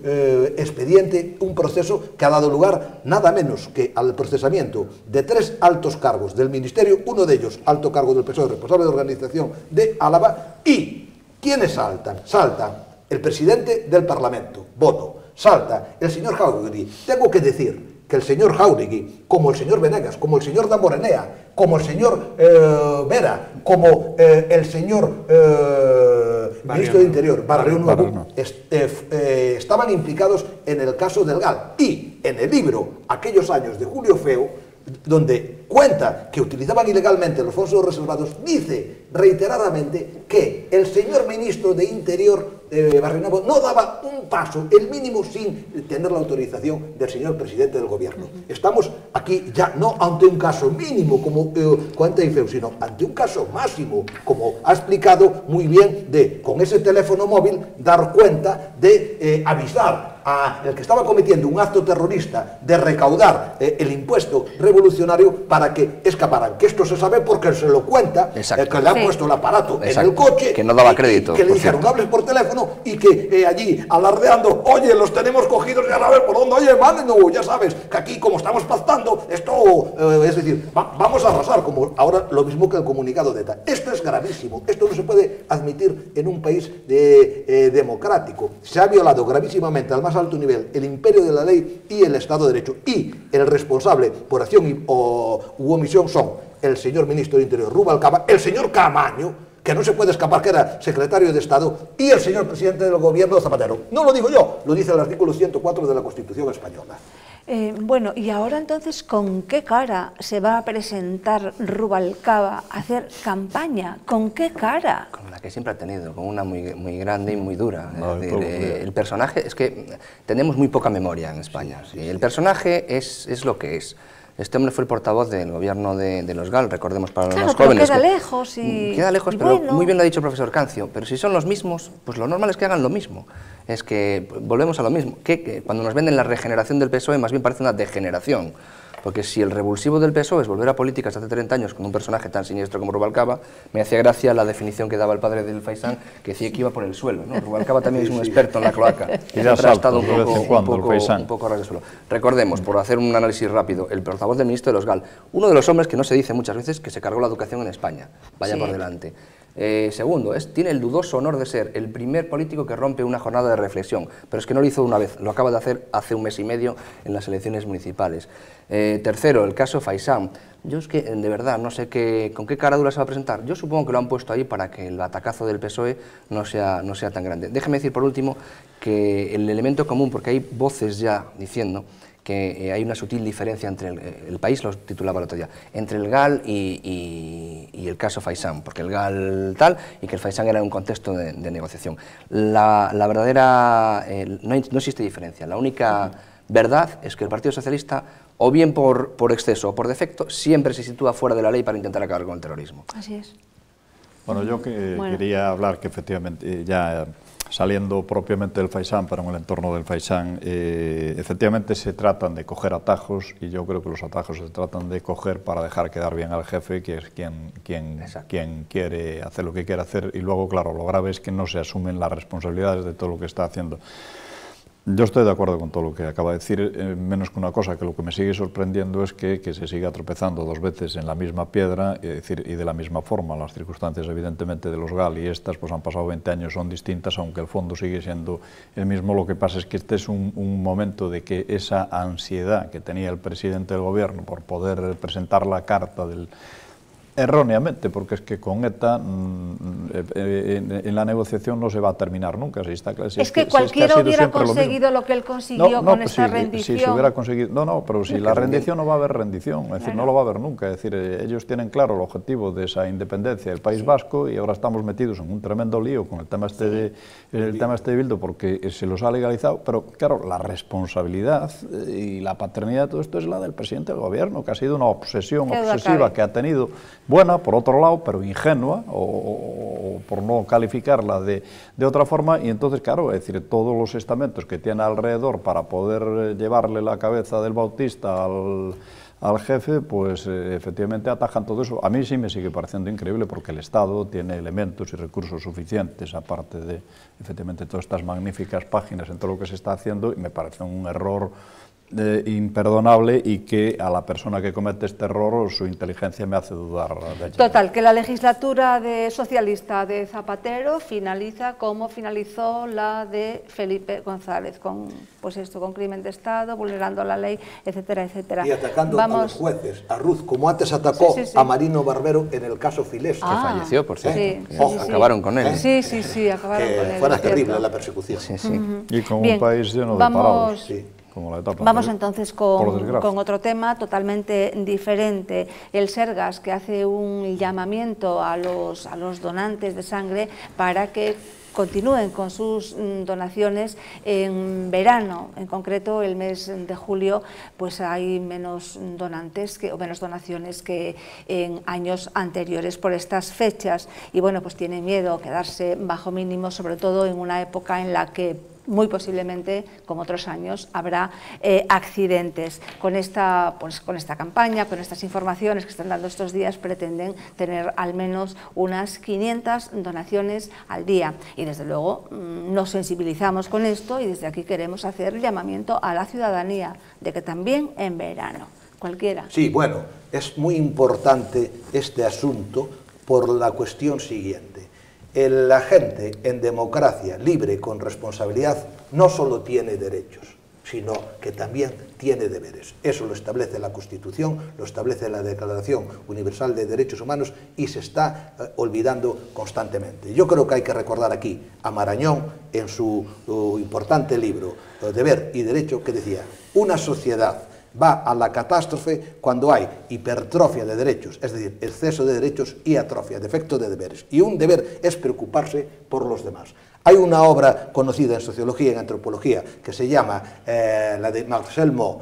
expediente, un proceso que ha dado lugar nada menos que al procesamiento de 3 altos cargos del Ministerio, uno de ellos alto cargo del PSOE, responsable de organización de Álava. ¿Y quiénes saltan? Saltan el presidente del Parlamento, Bono, salta el señor Jáuregui. Tengo que decir que el señor Jáuregui, como el señor Venegas, como el señor Damborenea, como el señor Vera, como el señor ministro de Interior, Barrio Nuevo, estaban implicados en el caso del GAL. Y en el libro Aquellos años de Julio Feo, donde cuenta que utilizaban ilegalmente los fondos reservados, dice reiteradamente que el señor ministro de Interior, Barrio Nuevo, no daba un paso, el mínimo, sin tener la autorización del señor presidente del gobierno. Estamos aquí ya no ante un caso mínimo, como cuenta Ifeu, sino ante un caso máximo, como ha explicado muy bien, de con ese teléfono móvil dar cuenta de avisar a el que estaba cometiendo un acto terrorista de recaudar el impuesto revolucionario para que escaparan. Que esto se sabe porque se lo cuenta, que le han puesto el aparato en el coche, que no daba crédito, que le dijeron hables por teléfono, y que allí alardeando, oye, los tenemos cogidos, ya sabes por dónde, oye, no, ya sabes que aquí como estamos pactando, esto, es decir, vamos a arrasar, como ahora lo mismo que el comunicado de ETA. Esto es gravísimo, esto no se puede admitir en un país democrático. Se ha violado gravísimamente al más alto nivel el imperio de la ley y el Estado de Derecho, y el responsable por acción u omisión son el señor ministro de Interior Rubalcaba, el señor Caamaño, que no se puede escapar, que era secretario de Estado, y el señor presidente del gobierno, Zapatero. No lo digo yo, lo dice el artículo 104 de la Constitución española. Bueno, y ahora entonces, ¿con qué cara se va a presentar Rubalcaba a hacer campaña? ¿Con qué cara? Con la que siempre ha tenido, con una muy grande y muy dura. El personaje, es que tenemos muy poca memoria en España. Sí. El personaje es lo que es. Este hombre fue el portavoz del gobierno de los GAL, recordemos, para los jóvenes. Queda lejos queda lejos, pero bueno, muy bien lo ha dicho el profesor Cancio. Pero si son los mismos, pues lo normal es que hagan lo mismo. Es que volvemos a lo mismo, que cuando nos venden la regeneración del PSOE, más bien parece una degeneración. porque si el revulsivo del PSOE es volver a políticas hace 30 años con un personaje tan siniestro como Rubalcaba, me hacía gracia la definición que daba el padre del Faisán, que decía que iba por el suelo, ¿no? Rubalcaba también es un experto en la cloaca, Y da siempre ha estado saltos un poco a ras de suelo. Recordemos, por hacer un análisis rápido, el portavoz del ministro de los GAL, uno de los hombres que no se dice muchas veces que se cargó la educación en España, vaya por delante. Segundo, tiene el dudoso honor de ser el primer político que rompe una jornada de reflexión, pero es que no lo hizo una vez, lo acaba de hacer hace un mes y medio en las elecciones municipales. Tercero, el caso Faisán. Yo es que, de verdad, no sé con qué caradura se va a presentar. Yo supongo que lo han puesto ahí para que el batacazo del PSOE no sea tan grande. Déjeme decir, por último, que el elemento común, porque hay voces ya diciendo que hay una sutil diferencia entre el País, lo titulaba el otro día, entre el GAL y el caso Faisán, porque el GAL tal y que el Faisán era un contexto de negociación. La verdadera, no existe diferencia, la única verdad es que el Partido Socialista, o bien por exceso o por defecto, siempre se sitúa fuera de la ley para intentar acabar con el terrorismo. Así es. Bueno, yo quería hablar que efectivamente, ya saliendo propiamente del Faisán, pero en el entorno del Faisán, efectivamente se tratan de coger atajos, y yo creo que los atajos se tratan de coger para dejar quedar bien al jefe, que es quien quiere hacer lo que quiere hacer, y luego, claro, lo grave es que no se asumen las responsabilidades de todo lo que está haciendo. Yo estoy de acuerdo con todo lo que acaba de decir, menos que una cosa, que lo que me sigue sorprendiendo es que se siga tropezando dos veces en la misma piedra, y de la misma forma. Las circunstancias, evidentemente, de los GAL y estas pues han pasado 20 años, son distintas, aunque el fondo sigue siendo el mismo. Lo que pasa es que este es un momento de que esa ansiedad que tenía el presidente del gobierno por poder presentar la carta del... Erróneamente, porque es que con ETA en la negociación no se va a terminar nunca. Si está, si es que cualquiera hubiera conseguido lo que él consiguió con esta rendición. Si se hubiera conseguido, pero si la rendición no va a haber rendición, es decir, no lo va a haber nunca. Es decir, ellos tienen claro el objetivo de esa independencia del País Vasco, y ahora estamos metidos en un tremendo lío con el tema de Bildu, porque se los ha legalizado, pero claro, la responsabilidad y la paternidad de todo esto es la del presidente del gobierno, que ha sido una obsesión obsesiva que ha tenido, buena, por otro lado, pero ingenua, o por no calificarla de otra forma, y entonces, claro, es decir, todos los estamentos que tiene alrededor para poder llevarle la cabeza del Bautista al jefe, pues efectivamente atajan todo eso. A mí sí me sigue pareciendo increíble, porque el Estado tiene elementos y recursos suficientes, aparte de, efectivamente, todas estas magníficas páginas en todo lo que se está haciendo, y me parece un error imperdonable, y que a la persona que comete este error su inteligencia me hace dudar de ella. Total, que la legislatura socialista de Zapatero finaliza como finalizó la de Felipe González, con crimen de Estado, vulnerando la ley, etcétera, etcétera. Y atacando a los jueces, a Ruz, como antes atacó a Marino Barbero en el caso Filés. Que falleció, por cierto. Acabaron con él. Acabaron con él. Fue terrible la persecución. Y con un país lleno de parados. Vamos entonces con otro tema totalmente diferente. El Sergas, que hace un llamamiento a los donantes de sangre para que continúen con sus donaciones en verano. En concreto, el mes de julio, pues hay menos donaciones que en años anteriores por estas fechas. Y bueno, pues tienen miedo a quedarse bajo mínimo, sobre todo en una época en la que muy posiblemente, como otros años, habrá accidentes. Con esta campaña, con estas informaciones que están dando estos días, pretenden tener al menos unas 500 donaciones al día. Y desde luego nos sensibilizamos con esto, y desde aquí queremos hacer el llamamiento a la ciudadanía de que también en verano, cualquiera. Sí, bueno, es muy importante este asunto por la cuestión siguiente. La gente en democracia libre, con responsabilidad, no solo tiene derechos, sino que también tiene deberes. Eso lo establece la Constitución, lo establece la Declaración Universal de Derechos Humanos, y se está olvidando constantemente. Yo creo que hay que recordar aquí a Marañón en su importante libro Deber y Derecho, que decía: una sociedad va a la catástrofe cuando hay hipertrofia de derechos, es decir, exceso de derechos, y atrofia, defecto de deberes. Y un deber es preocuparse por los demás. Hay una obra conocida en sociología y en antropología que se llama la de Marcel Mauss,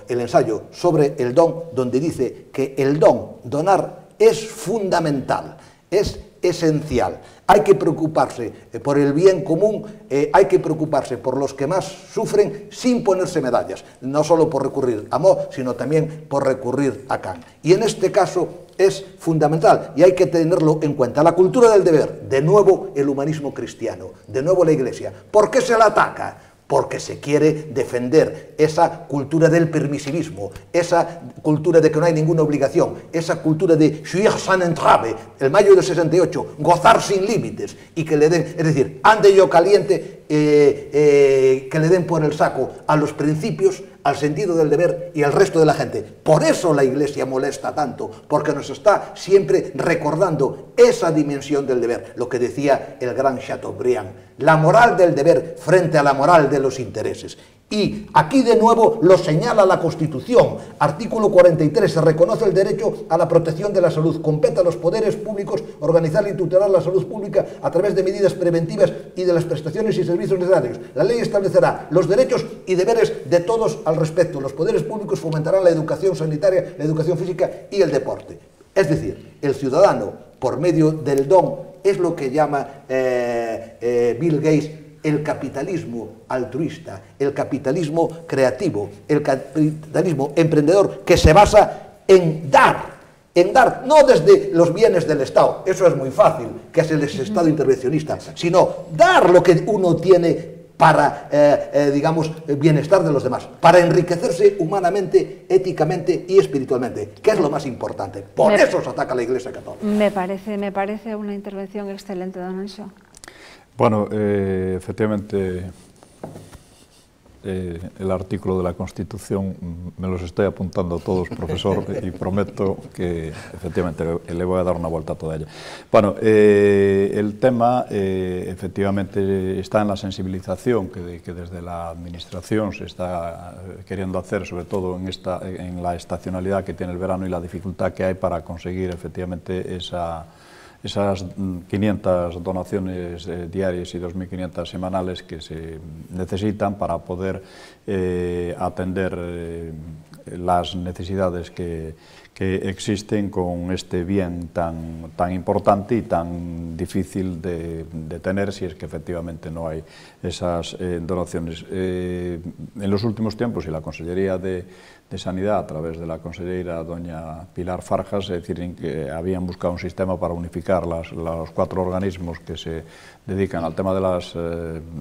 el ensayo sobre el don, donde dice que el donar, es fundamental, es esencial. hay que preocuparse por el bien común, hay que preocuparse por los que más sufren sin ponerse medallas, no solo por recurrir a Mo, sino también por recurrir a Kant. Y en este caso es fundamental y hay que tenerlo en cuenta. La cultura del deber, de nuevo el humanismo cristiano, de nuevo la Iglesia. ¿Por qué se la ataca? Porque se quiere defender esa cultura del permisivismo, esa cultura de que no hay ninguna obligación, esa cultura de jouir sans entrave, el mayo del 68, gozar sin límites, y que le den, es decir, ande yo caliente, que le den por el saco a los principios, al sentido del deber y al resto de la gente. Por eso la Iglesia molesta tanto, porque nos está siempre recordando esa dimensión del deber, lo que decía el gran Chateaubriand, la moral del deber frente a la moral de los intereses. Y aquí de nuevo lo señala la Constitución. Artículo 43, se reconoce el derecho a la protección de la salud. Compete a los poderes públicos organizar y tutelar la salud pública a través de medidas preventivas y de las prestaciones y servicios necesarios. La ley establecerá los derechos y deberes de todos al respecto. Los poderes públicos fomentarán la educación sanitaria, la educación física y el deporte. Es decir, el ciudadano, por medio del don, es lo que llama Bill Gates el capitalismo altruista, el capitalismo creativo, el capitalismo emprendedor, que se basa en dar, no desde los bienes del Estado, eso es muy fácil, que es el Estado intervencionista, sino dar lo que uno tiene para, digamos, bienestar de los demás, para enriquecerse humanamente, éticamente y espiritualmente, que es lo más importante. Por eso se ataca a la Iglesia Católica. Me parece una intervención excelente, don Anxo. Bueno, efectivamente, el artículo de la Constitución me los estoy apuntando todos, profesor, y prometo que efectivamente le voy a dar una vuelta a toda ella. Bueno, el tema efectivamente está en la sensibilización que desde la Administración se está queriendo hacer, sobre todo en la estacionalidad que tiene el verano y la dificultad que hay para conseguir efectivamente esas 500 donaciones diarias y 2.500 semanales que se necesitan para poder atender las necesidades que existen con este bien tan importante y tan difícil de tener si es que efectivamente no hay esas donaciones. En los últimos tiempos, y la Consellería de Sanidad, a través de la consellera doña Pilar Farjas, es decir, que habían buscado un sistema para unificar los 4 organismos que se dedican al tema de las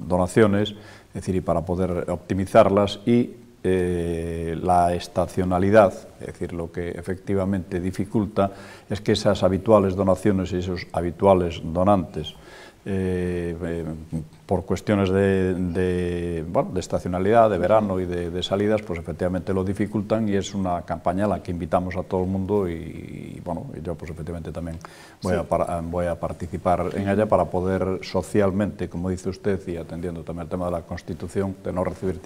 donaciones, es decir, y para poder optimizarlas, y la estacionalidad, es decir, lo que efectivamente dificulta es que esas habituales donaciones y esos habituales donantes, por cuestiones de estacionalidad, de verano y de salidas, pues efectivamente lo dificultan, y es una campaña a la que invitamos a todo el mundo y bueno, yo pues efectivamente también voy a participar en ella para poder socialmente, como dice usted, y atendiendo también al tema de la Constitución, de no recibir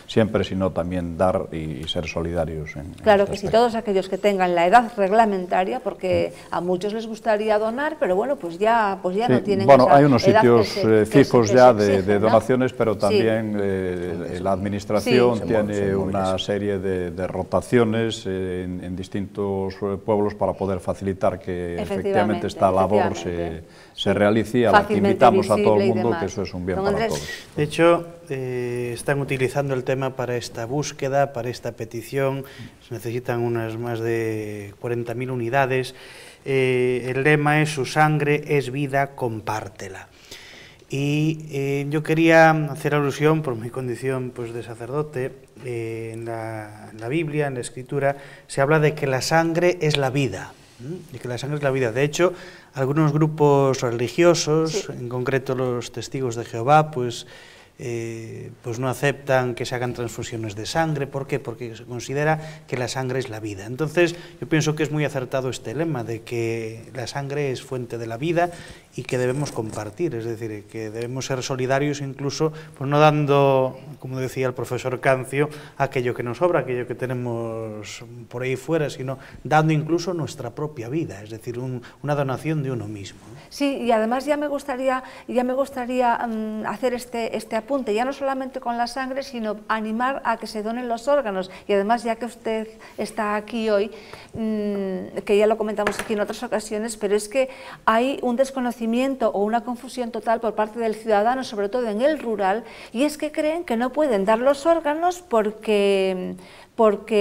siempre, sino también dar y ser solidarios. Claro que sí, todos aquellos que tengan la edad reglamentaria, porque a muchos les gustaría donar, pero bueno, pues ya no tienen esa edad. Bueno, hay unos sitios fijos ya de donaciones, ¿no? Pero también la Administración tiene una serie de rotaciones en distintos pueblos para poder facilitar que efectivamente esta labor se realice, a la que invitamos a todo el mundo, que eso es un bien para todos. De hecho, están utilizando el tema para esta búsqueda, para esta petición, se necesitan unas más de 40.000 unidades. El lema es: su sangre es vida, compártela. Y yo quería hacer alusión, por mi condición pues, de sacerdote, en la Biblia, en la Escritura, se habla de que la sangre es la vida, de que la sangre es la vida. De hecho, algunos grupos religiosos, en concreto los Testigos de Jehová, pues no aceptan que se hagan transfusiones de sangre. ¿Por qué? Porque se considera que la sangre es la vida. Entonces, yo pienso que es muy acertado este lema de que la sangre es fuente de la vida y que debemos compartir, es decir, que debemos ser solidarios, incluso pues no dando, como decía el profesor Cancio, aquello que nos sobra, aquello que tenemos por ahí fuera, sino dando incluso nuestra propia vida, es decir, una donación de uno mismo. Sí, y además ya me gustaría hacer este apelo apunte, ya no solamente con la sangre, sino animar a que se donen los órganos. Y además, ya que usted está aquí hoy, que ya lo comentamos aquí en otras ocasiones, pero es que hay un desconocimiento o una confusión total por parte del ciudadano, sobre todo en el rural, y es que creen que no pueden dar los órganos porque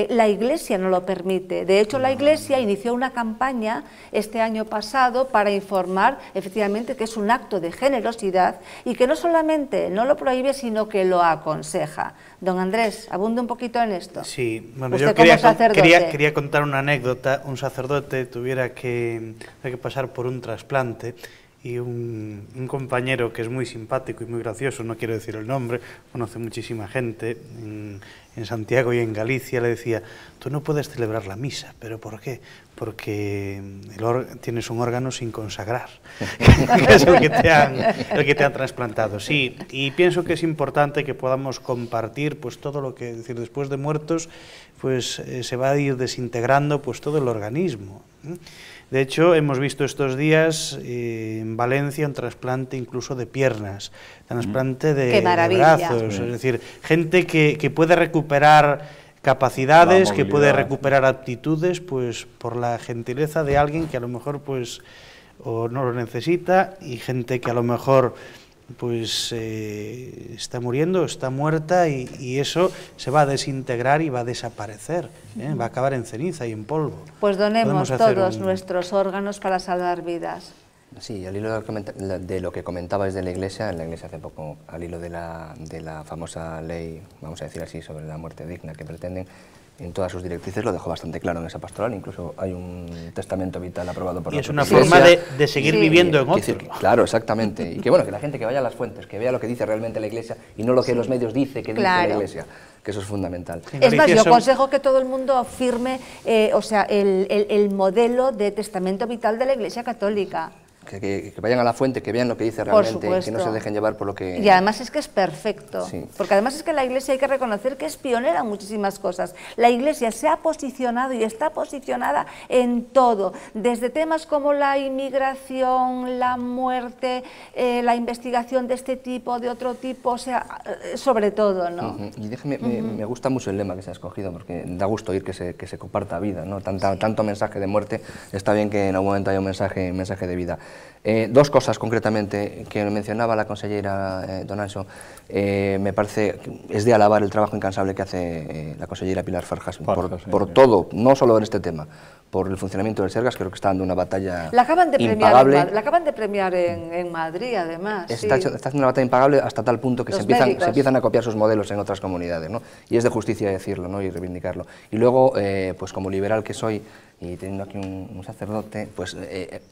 la Iglesia no lo permite. De hecho, la Iglesia inició una campaña este año pasado para informar efectivamente que es un acto de generosidad y que no solamente no lo prohíbe, sino que lo aconseja. Don Andrés, abunde un poquito en esto. Sí, bueno, Usted yo quería contar una anécdota. Un sacerdote tuviera que pasar por un trasplante y un compañero que es muy simpático y muy gracioso, no quiero decir el nombre, conoce muchísima gente en Santiago y en Galicia, le decía: tú no puedes celebrar la misa. ¿Pero por qué? Porque tienes un órgano sin consagrar, que es el que te han trasplantado. Sí, y pienso que es importante que podamos compartir pues todo lo que, es decir, después de muertos, pues se va a ir desintegrando pues todo el organismo. De hecho, hemos visto estos días en Valencia un trasplante incluso de piernas, trasplante de brazos, es decir, gente que puede recuperar capacidades, que puede recuperar aptitudes, pues por la gentileza de alguien que a lo mejor pues o no lo necesita, y gente que a lo mejor pues está muriendo, está muerta, y eso se va a desintegrar y va a desaparecer, va a acabar en ceniza y en polvo. Pues donemos todos nuestros órganos para salvar vidas. Sí, al hilo de lo que comentabais de la Iglesia, en la Iglesia hace poco, al hilo de la famosa ley, vamos a decir así, sobre la muerte digna que pretenden, en todas sus directrices lo dejó bastante claro en esa pastoral, incluso hay un testamento vital aprobado por la Iglesia. Y es una forma de seguir viviendo en otro. Claro, exactamente, y que bueno, que la gente que vaya a las fuentes, que vea lo que dice realmente la Iglesia y no lo que los medios dicen que dice la Iglesia, que eso es fundamental. Es más, yo aconsejo que todo el mundo firme el modelo de testamento vital de la Iglesia Católica. Que vayan a la fuente, que vean lo que dice realmente, que no se dejen llevar por lo que... Y además es que es perfecto, porque además es que la Iglesia hay que reconocer que es pionera en muchísimas cosas. La Iglesia se ha posicionado y está posicionada en todo, desde temas como la inmigración, la muerte, la investigación de este tipo, de otro tipo, o sea, sobre todo, ¿no? Y déjeme, me gusta mucho el lema que se ha escogido, porque da gusto oír que se comparta vida, ¿no? Tanto mensaje de muerte, está bien que en algún momento haya un mensaje de vida. Dos cosas concretamente que mencionaba la consellera Don Anxo, me parece, es de alabar el trabajo incansable que hace la consellera Pilar Farjas por todo, no solo en este tema, por el funcionamiento del Sergas. Creo que está dando una batalla impagable. La acaban de premiar en Madrid, además. Está haciendo una batalla impagable hasta tal punto que se empiezan a copiar sus modelos en otras comunidades, ¿no? Y es de justicia decirlo, ¿no? Y reivindicarlo. Y luego, pues como liberal que soy, y teniendo aquí un sacerdote, pues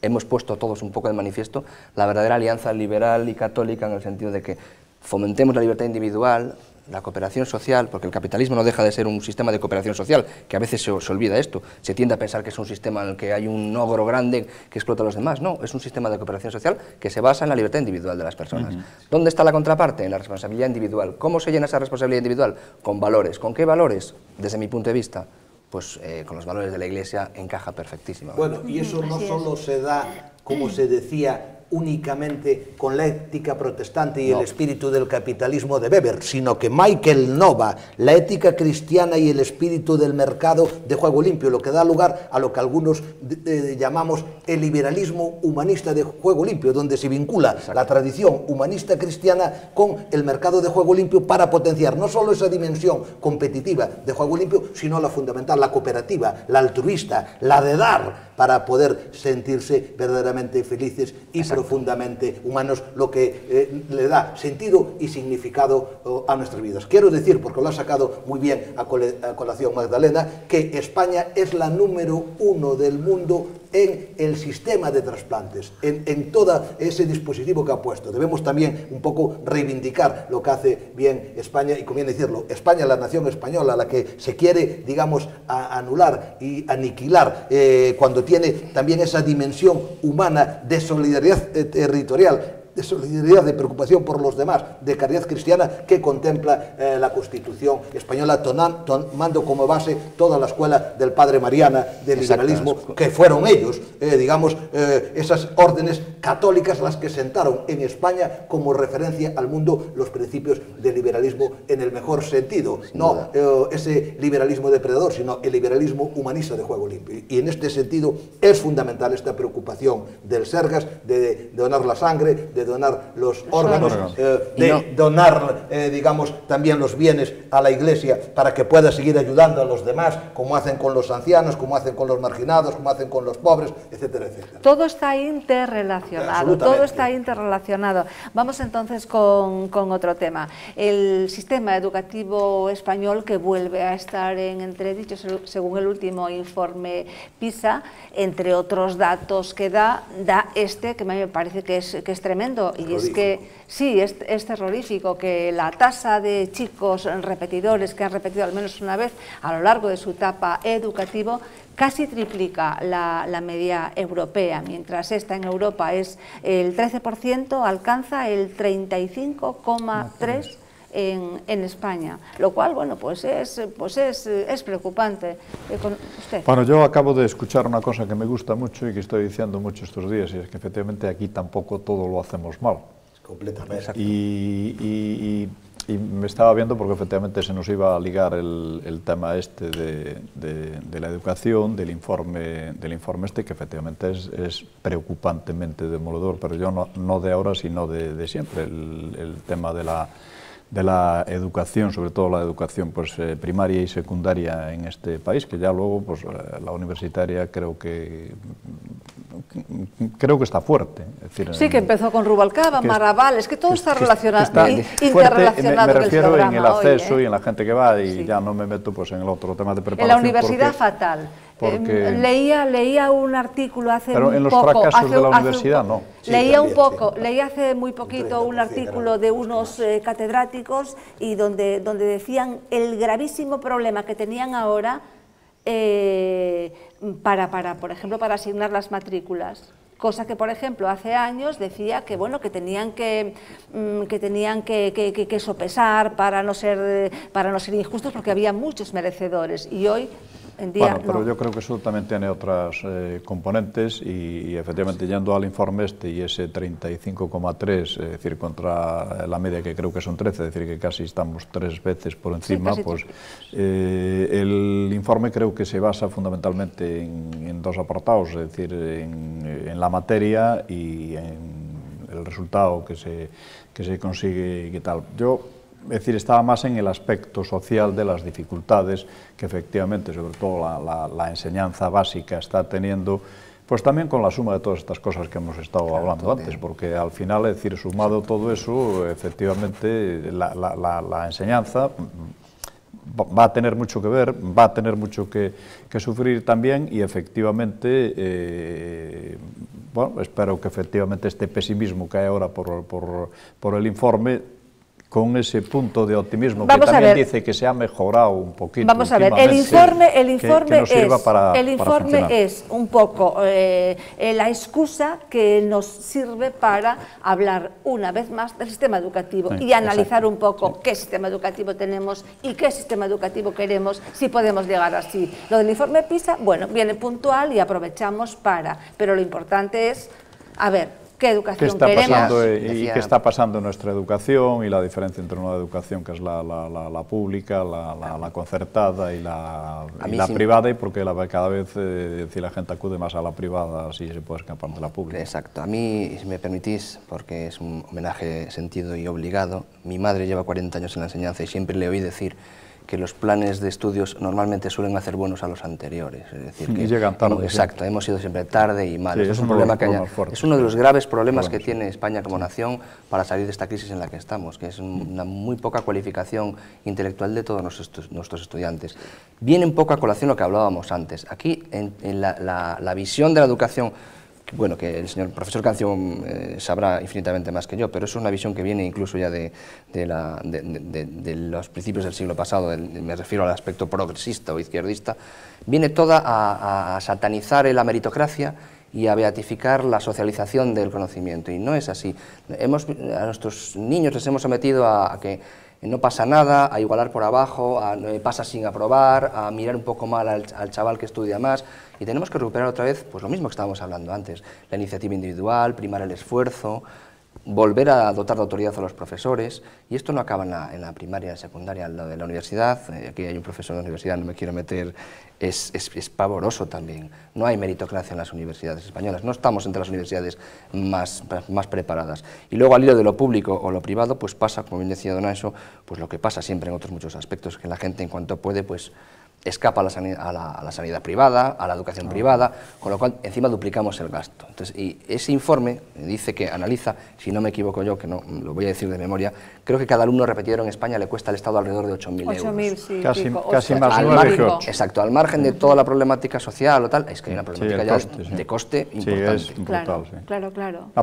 hemos puesto todos un poco de manifiesto la verdadera alianza liberal y católica, en el sentido de que fomentemos la libertad individual, la cooperación social, porque el capitalismo no deja de ser un sistema de cooperación social, que a veces se olvida esto, se tiende a pensar que es un sistema en el que hay un ogro grande que explota a los demás. No, es un sistema de cooperación social que se basa en la libertad individual de las personas. ¿Dónde está la contraparte? En la responsabilidad individual. ¿Cómo se llena esa responsabilidad individual? Con valores. ¿Con qué valores? Desde mi punto de vista, pues con los valores de la Iglesia encaja perfectísimamente. Bueno, y eso no solo se da, como se decía, únicamente con la ética protestante y el espíritu del capitalismo de Weber, sino que Michael Nova, la ética cristiana y el espíritu del mercado de juego limpio, lo que da lugar a lo que algunos llamamos el liberalismo humanista de juego limpio, donde se vincula la tradición humanista cristiana con el mercado de juego limpio para potenciar no solo esa dimensión competitiva de juego limpio, sino la fundamental, la cooperativa, la altruista, la de dar, para poder sentirse verdaderamente felices y profundamente humanos, lo que le da sentido y significado a nuestras vidas. Quiero decir, porque lo ha sacado muy bien a colación Magdalena, que España es la número 1 del mundo en el sistema de trasplantes, en todo ese dispositivo que ha puesto. Debemos también un poco reivindicar lo que hace bien España, y conviene decirlo, España, la nación española, la que se quiere, digamos, anular y aniquilar cuando tiene también esa dimensión humana de solidaridad territorial de solidaridad, de preocupación por los demás, de caridad cristiana que contempla la Constitución española, tomando como base toda la escuela del padre Mariana, del liberalismo, que fueron ellos, digamos, esas órdenes católicas las que sentaron en España como referencia al mundo los principios del liberalismo en el mejor sentido, no ese liberalismo depredador, sino el liberalismo humanista de juego limpio. Y en este sentido es fundamental esta preocupación del Sergas de donar la sangre, de donar los órganos, de donar, digamos, también los bienes a la Iglesia para que pueda seguir ayudando a los demás, como hacen con los ancianos, como hacen con los marginados, como hacen con los pobres, etcétera, etcétera. Todo está interrelacionado, todo está interrelacionado. Vamos entonces con otro tema. El sistema educativo español, que vuelve a estar en entredicho según el último informe PISA, entre otros datos que da este, que a mí me parece que es tremendo, y es que sí, es terrorífico, que la tasa de chicos repetidores que han repetido al menos una vez a lo largo de su etapa educativa casi triplica la media europea, mientras esta en Europa es el 13%, alcanza el 35,3% en España, lo cual, bueno, pues es preocupante. ¿Usted? Bueno, yo acabo de escuchar una cosa que me gusta mucho y que estoy diciendo mucho estos días, y es que efectivamente aquí tampoco todo lo hacemos mal. Completamente. Y me estaba viendo porque efectivamente se nos iba a ligar el tema este de la educación, del informe este, que efectivamente es preocupantemente demoledor, pero yo no de ahora, sino de siempre, el tema de la educación, sobre todo la educación pues, primaria y secundaria en este país, que ya luego pues, la universitaria creo que está fuerte. Es decir, sí, que empezó con Rubalcaba, Marabal, es que todo está relacionado, me interrelacionado. refiero en el acceso y en la gente que va, y ya no me meto pues, en el otro tema de preparación. En la universidad fatal. Leía un artículo hace pero muy en los poco, fracasos de la universidad no. Sí, leí hace muy poquito un artículo de unos catedráticos y donde decían el gravísimo problema que tenían ahora por ejemplo, para asignar las matrículas. Cosa que, por ejemplo, hace años decía que, bueno, que tenían que sopesar para no ser injustos, porque había muchos merecedores, y hoy en día bueno, pero yo creo que eso también tiene otras componentes, y efectivamente yendo al informe este y ese 35,3, es decir, contra la media que creo que son 13, es decir, que casi estamos 3 veces por encima, sí, pues el informe creo que se basa fundamentalmente en dos apartados, es decir, en la materia y en el resultado que se consigue y qué tal. Es decir, estaba más en el aspecto social de las dificultades que efectivamente, sobre todo la enseñanza básica está teniendo, pues también con la suma de todas estas cosas que hemos estado hablando antes, porque al final, es decir, sumado todo eso, efectivamente la enseñanza va a tener mucho que ver, va a tener mucho que sufrir también, y efectivamente, bueno, espero que efectivamente este pesimismo que hay ahora por el informe, con ese punto de optimismo que también dice que se ha mejorado un poquito. Vamos a ver, el informe es un poco la excusa que nos sirve para hablar una vez más del sistema educativo y analizar un poco qué sistema educativo tenemos y qué sistema educativo queremos, si podemos llegar así. Lo del informe PISA, bueno, viene puntual y aprovechamos pero lo importante es, a ver, ¿qué educación queremos? ¿Y qué está pasando en nuestra educación? Y la diferencia entre una educación que es la pública, la concertada y la privada, y por qué cada vez la gente acude más a la privada, así se puede escapar de la pública. Exacto. A mí, si me permitís, porque es un homenaje sentido y obligado, mi madre lleva 40 años en la enseñanza y siempre le oí decir que los planes de estudios normalmente suelen hacer buenos a los anteriores. Es decir, que llegan tarde. Exacto, hemos ido siempre tarde y mal. Sí, es un problema que es uno de los graves problemas que tiene España como nación para salir de esta crisis en la que estamos, que es una muy poca cualificación intelectual de todos nuestros estudiantes. Viene en poca colación lo que hablábamos antes. Aquí, en la visión de la educación, bueno, que el señor profesor Cancio sabrá infinitamente más que yo, pero es una visión que viene incluso ya de los principios del siglo pasado, me refiero al aspecto progresista o izquierdista, viene toda a satanizar la meritocracia y a beatificar la socialización del conocimiento, y no es así. A nuestros niños les hemos sometido a que no pasa nada, a igualar por abajo, a pasa sin aprobar, a mirar un poco mal al chaval que estudia más, y tenemos que recuperar otra vez pues lo mismo que estábamos hablando antes, la iniciativa individual, primar el esfuerzo, volver a dotar de autoridad a los profesores, y esto no acaba en la primaria, en la secundaria, en la de la universidad. Aquí hay un profesor de la universidad, no me quiero meter, es pavoroso también. No hay meritocracia en las universidades españolas, no estamos entre las universidades más preparadas. Y luego al hilo de lo público o lo privado, pues pasa, como bien decía don Anxo, pues lo que pasa siempre en otros muchos aspectos, que la gente en cuanto puede, pues escapa a la sanidad privada, a la educación privada, con lo cual encima duplicamos el gasto. Entonces, y ese informe dice que analiza, si no me equivoco yo, que no lo voy a decir de memoria, creo que cada alumno repetidor en España le cuesta al Estado alrededor de 8.000 euros. 8.000, sí. Casi más de 9. Exacto, al margen de toda la problemática social o tal, es que hay una problemática de coste importante. Es brutal, Claro.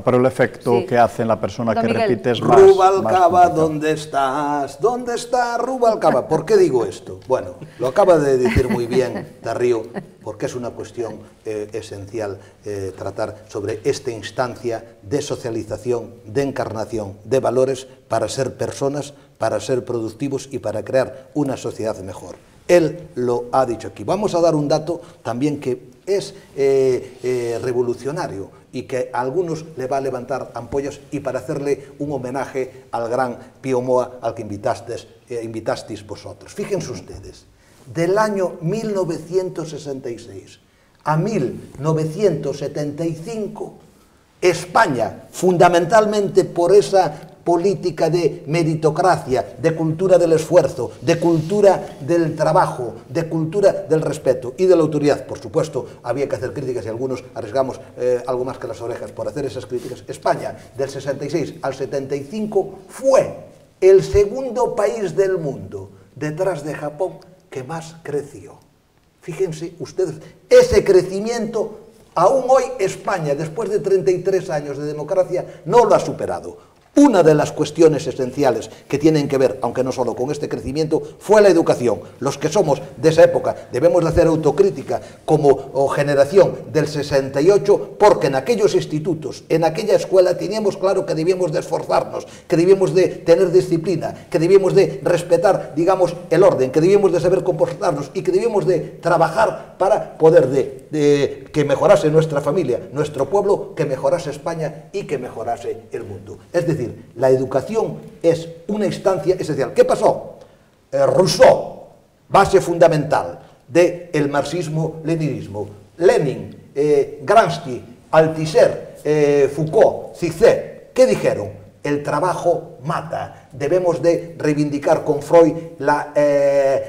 Pero el efecto que hace en la persona que repite es más... Rubalcaba, ¿dónde estás? ¿Dónde está Rubalcaba? ¿Por qué digo esto? Bueno, lo acaba de decir muy bien Darío, porque es una cuestión esencial tratar sobre esta instancia de socialización, de encarnación de valores para ser personas, para ser productivos y para crear una sociedad mejor. Él lo ha dicho aquí. Vamos a dar un dato también que es revolucionario y que a algunos le va a levantar ampollas, y para hacerle un homenaje al gran Pío Moa, al que invitasteis vosotros. Fíjense ustedes, del año 1966 a 1975, España, fundamentalmente por esa política de meritocracia, de cultura del esfuerzo, de cultura del trabajo, de cultura del respeto y de la autoridad. Por supuesto, había que hacer críticas y algunos arriesgamos algo más que las orejas por hacer esas críticas. España, del 66 al 75, fue el segundo país del mundo, detrás de Japón, que más creció. Fíjense ustedes, ese crecimiento, aún hoy España, después de 33 años de democracia, no lo ha superado. Una de las cuestiones esenciales que tienen que ver, aunque no solo con este crecimiento, fue la educación. Los que somos de esa época debemos de hacer autocrítica como generación del 68, porque en aquellos institutos, en aquella escuela, teníamos claro que debíamos de esforzarnos, que debíamos de tener disciplina, que debíamos de respetar, digamos, el orden, que debíamos de saber comportarnos y que debíamos de trabajar para poder que mejorase nuestra familia, nuestro pueblo, que mejorase España y que mejorase el mundo. Es decir, la educación es una instancia esencial. ¿Qué pasó? Rousseau, base fundamental del marxismo-leninismo. Lenin, Gramsci, Althusser, Foucault, Cizé, ¿qué dijeron? El trabajo mata. Debemos de reivindicar con Freud la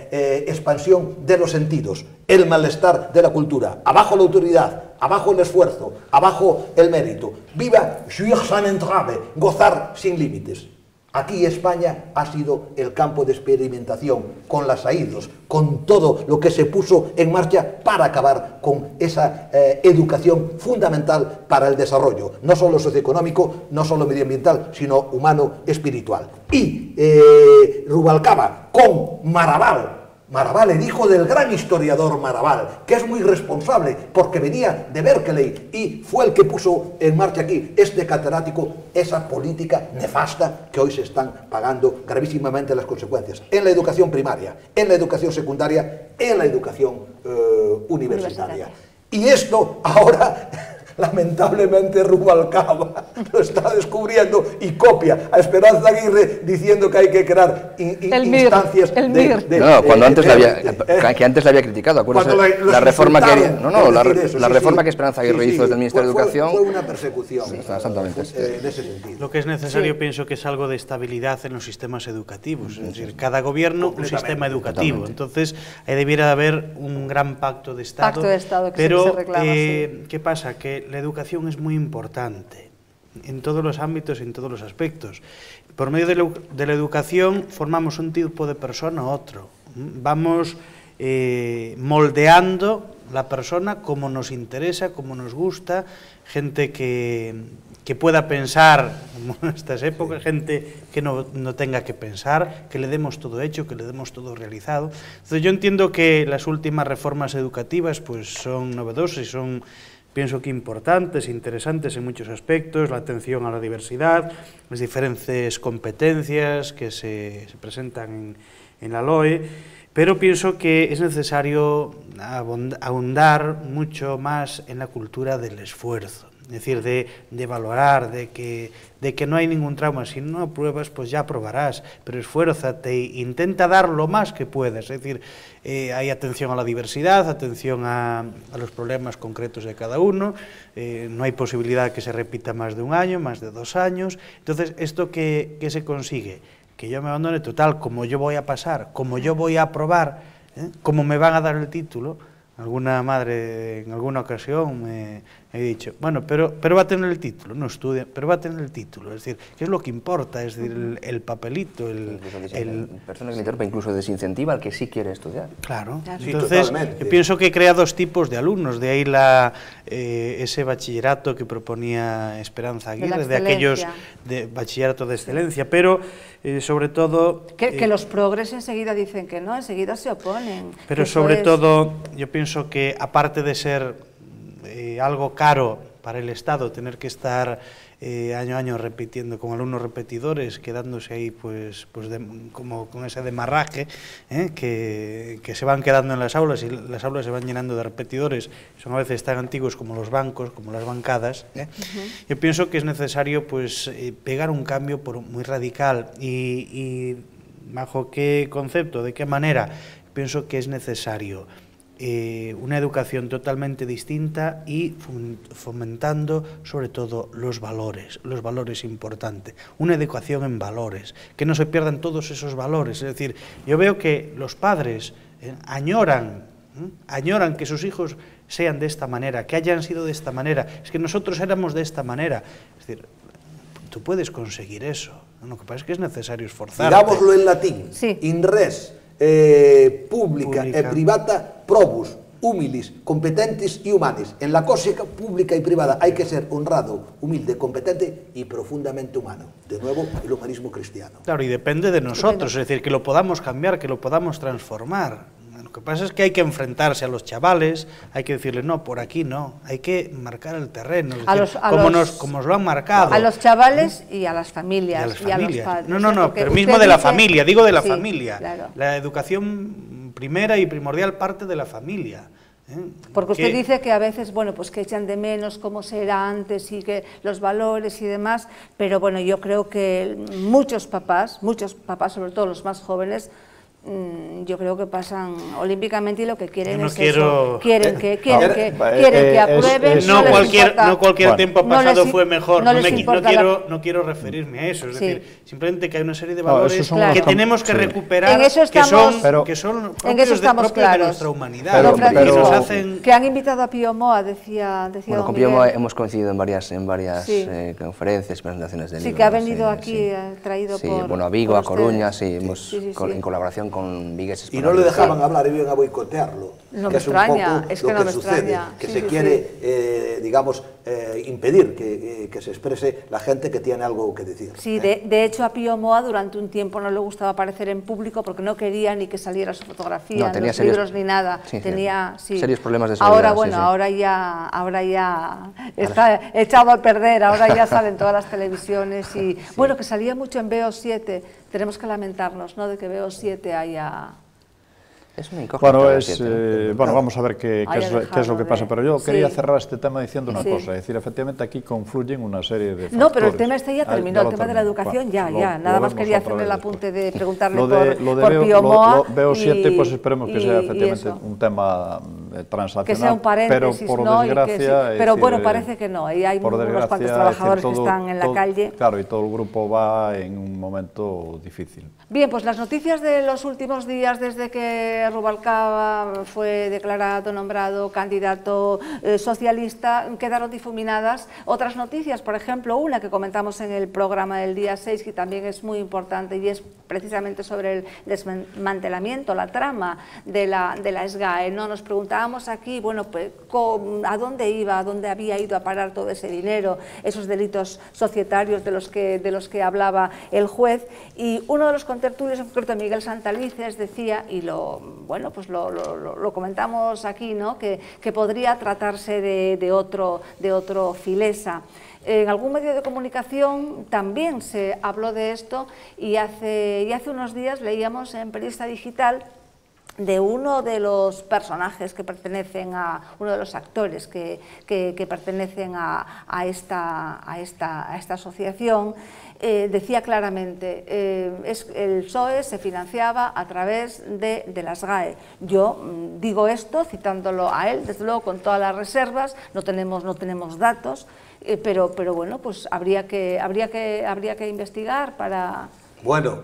expansión de los sentidos, el malestar de la cultura. Abajo la autoridad, abajo el esfuerzo, abajo el mérito. Viva jouir sans entrave, gozar sin límites. Aquí España ha sido el campo de experimentación, con las AIDOS, con todo lo que se puso en marcha para acabar con esa educación fundamental para el desarrollo, no solo socioeconómico, no solo medioambiental, sino humano, espiritual. Y Rubalcaba, con Marabal, el hijo del gran historiador Marabal, que es muy responsable porque venía de Berkeley y fue el que puso en marcha aquí este catedrático, esa política nefasta que hoy se están pagando gravísimamente las consecuencias en la educación primaria, en la educación secundaria, en la educación universitaria. Y esto ahora, lamentablemente, Rubalcaba lo está descubriendo y copia a Esperanza Aguirre diciendo que hay que crear instancias cuando antes la había criticado. Acuérdate la reforma la reforma que Esperanza Aguirre hizo desde el Ministerio de Educación fue una persecución. Exactamente. En ese sentido. Lo que es necesario, pienso que es algo de estabilidad en los sistemas educativos, es decir, cada gobierno un sistema educativo. Entonces, ahí debiera haber un gran pacto de Estado. Pacto de Estado que pero, se reclama, sí. ¿qué pasa? Que la educación es muy importante en todos los ámbitos y en todos los aspectos. Por medio de la educación formamos un tipo de persona a otro. Vamos moldeando la persona como nos interesa, como nos gusta, gente que pueda pensar, como en estas épocas, gente que no tenga que pensar, que le demos todo hecho, que le demos todo realizado. Entonces yo entiendo que las últimas reformas educativas pues son novedosas y son pienso que importantes, interesantes en muchos aspectos, la atención a la diversidad, las diferentes competencias que se presentan en la LOE, pero pienso que es necesario ahondar mucho más en la cultura del esfuerzo, es decir, de valorar, de que no hay ningún trauma. Si no apruebas, pues ya aprobarás, pero esfuérzate, intenta dar lo más que puedas, es decir, hay atención a la diversidad, atención a los problemas concretos de cada uno, no hay posibilidad que se repita más de un año, más de 2 años, entonces, ¿esto qué se consigue? Que yo me abandone total, como yo voy a pasar, como yo voy a aprobar, como me van a dar el título. Alguna madre en alguna ocasión me ha dicho, bueno, pero va a tener el título, no estudia, pero va a tener el título, es decir, ¿qué es lo que importa? Es decir, el papelito, persona que me interrumpe incluso desincentiva al que sí quiere estudiar. Claro, sí, entonces totalmente. Yo pienso que crea 2 tipos de alumnos, de ahí ese bachillerato que proponía Esperanza Aguirre, de aquellos de bachillerato de excelencia, pero sobre todo... Que los progres enseguida dicen que no, enseguida se oponen. Pero sobre todo, yo pienso que aparte de ser algo caro para el Estado, tener que estar año a año repitiendo con alumnos repetidores, quedándose ahí como con ese demarraje, que se van quedando en las aulas y las aulas se van llenando de repetidores, son a veces tan antiguos como los bancos, como las bancadas. Yo pienso que es necesario pegar un cambio muy radical y bajo qué concepto, de qué manera. Pienso que es necesario una educación totalmente distinta y fomentando sobre todo los valores importantes, una educación en valores, que no se pierdan todos esos valores. Es decir, yo veo que los padres añoran que sus hijos sean de esta manera, que hayan sido de esta manera, es que nosotros éramos de esta manera. Es decir, tú puedes conseguir eso, lo que pasa es que es necesario esforzarte. Digámoslo en latín, sí. In res pública e privata probus, humilis, competentis y humanis. En la cosa pública y privada hay que ser honrado, humilde, competente y profundamente humano. De nuevo, el humanismo cristiano. Claro, y depende de nosotros, es decir, que lo podamos cambiar, que lo podamos transformar. Lo que pasa es que hay que enfrentarse a los chavales, hay que decirles, no, por aquí no, hay que marcar el terreno, es decir, como os lo han marcado. A los chavales y a las familias. Y a los padres. No, pero mismo de la familia, digo de la sí, familia. Claro. La educación primera y primordial parte de la familia. Porque usted dice que a veces, bueno, pues que echan de menos cómo se era antes y que los valores y demás, pero bueno, yo creo que muchos papás, sobre todo los más jóvenes, yo creo que pasan olímpicamente y lo que quieren es eso. Quieren que aprueben. No cualquier tiempo pasado fue mejor. No quiero referirme a eso. Es sí. decir, simplemente que hay una serie de valores claro. que tenemos que recuperar, que son propios de nuestra humanidad. Que han invitado a Pío Moa, decía bueno, con Pío Moa hemos coincidido en varias sí. Conferencias, presentaciones de libros. Sí, que ha venido aquí, traído por... Bueno, a Vigo, a Coruña, sí, en colaboración con Vigueses. Y no le dejaban hablar, iban a boicotearlo. No que me es un extraña, poco es que lo no que me sucede, extraña. que se quiere, digamos, impedir que se exprese la gente que tiene algo que decir. Sí, de hecho a Pío Moa durante un tiempo no le gustaba aparecer en público porque no quería ni que saliera su fotografía, no, los libros ni nada. Tenía serios problemas de salud. Ahora, bueno, ahora ya está echado a perder, ahora ya salen todas las televisiones y bueno, que salía mucho en VO7. Tenemos que lamentarnos, ¿no?, de que VO7 haya... Es una incógnita. Bueno, vamos a ver qué es lo que pasa, pero yo quería cerrar este tema diciendo una cosa, es decir, efectivamente aquí confluyen una serie de factores. No, pero el tema este ya terminó, el tema de la educación nada más quería hacerle el apunte de preguntarle por Pío Moa. Veo 7, pues esperemos que sea efectivamente un tema transaccional, que sea un paréntesis, pero por desgracia... Pero bueno, parece que no, y hay unos cuantos trabajadores que están en la calle. Claro, y todo el grupo va en un momento difícil. Bien, pues las noticias de los últimos días desde que Rubalcaba fue declarado, nombrado candidato socialista, quedaron difuminadas. Otras noticias, por ejemplo, una que comentamos en el programa del día 6, que también es muy importante y es precisamente sobre el desmantelamiento, la trama de la SGAE, ¿no? Nos pregunta, preguntábamos aquí, bueno, pues, ¿a dónde iba, a dónde había ido a parar todo ese dinero, esos delitos societarios de los que hablaba el juez? Y uno de los contertulios, en concreto Miguel Santalices, decía, y lo comentamos aquí, ¿no?, que podría tratarse de otro Filesa. En algún medio de comunicación también se habló de esto y hace unos días leíamos en Periodista Digital de uno de los personajes que pertenecen uno de los actores que pertenecen a esta asociación. Decía claramente, el PSOE se financiaba a través de las GAE. Yo digo esto citándolo a él, desde luego con todas las reservas, no tenemos datos, pero bueno, pues habría que investigar para... Bueno,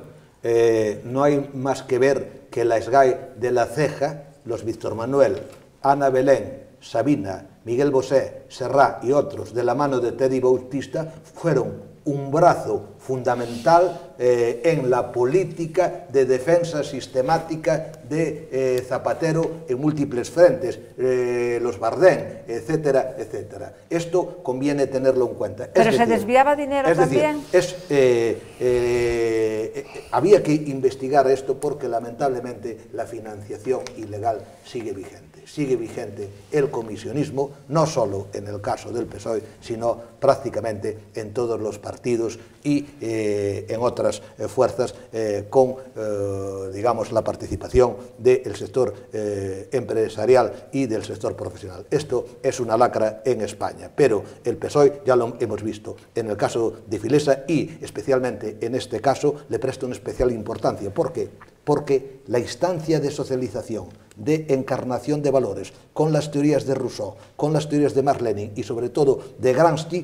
no hay más que ver que la SGAE de La Ceja, los Víctor Manuel, Ana Belén, Sabina, Miguel Bosé, Serrá y otros, de la mano de Teddy Bautista, fueron un brazo fundamental en la política de defensa sistemática de Zapatero en múltiples frentes, los Bardén, etcétera, etcétera. Esto conviene tenerlo en cuenta. ¿Pero se desviaba dinero también? Había que investigar esto porque lamentablemente la financiación ilegal sigue vigente. Sigue vigente el comisionismo, no solo en el caso del PSOE, sino prácticamente en todos los partidos y en otras fuerzas con, digamos, la participación del sector empresarial y del sector profesional. Esto es una lacra en España, pero el PSOE ya lo hemos visto en el caso de Filesa y especialmente en este caso le presta una especial importancia. ¿Por qué? Porque la instancia de socialización, de encarnación de valores, con las teorías de Rousseau, con las teorías de Marx Lenin y sobre todo de Gramsci,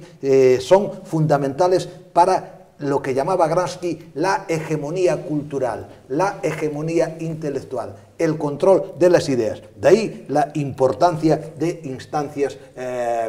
son fundamentales para lo que llamaba Gramsci la hegemonía cultural, la hegemonía intelectual, el control de las ideas. De ahí la importancia de instancias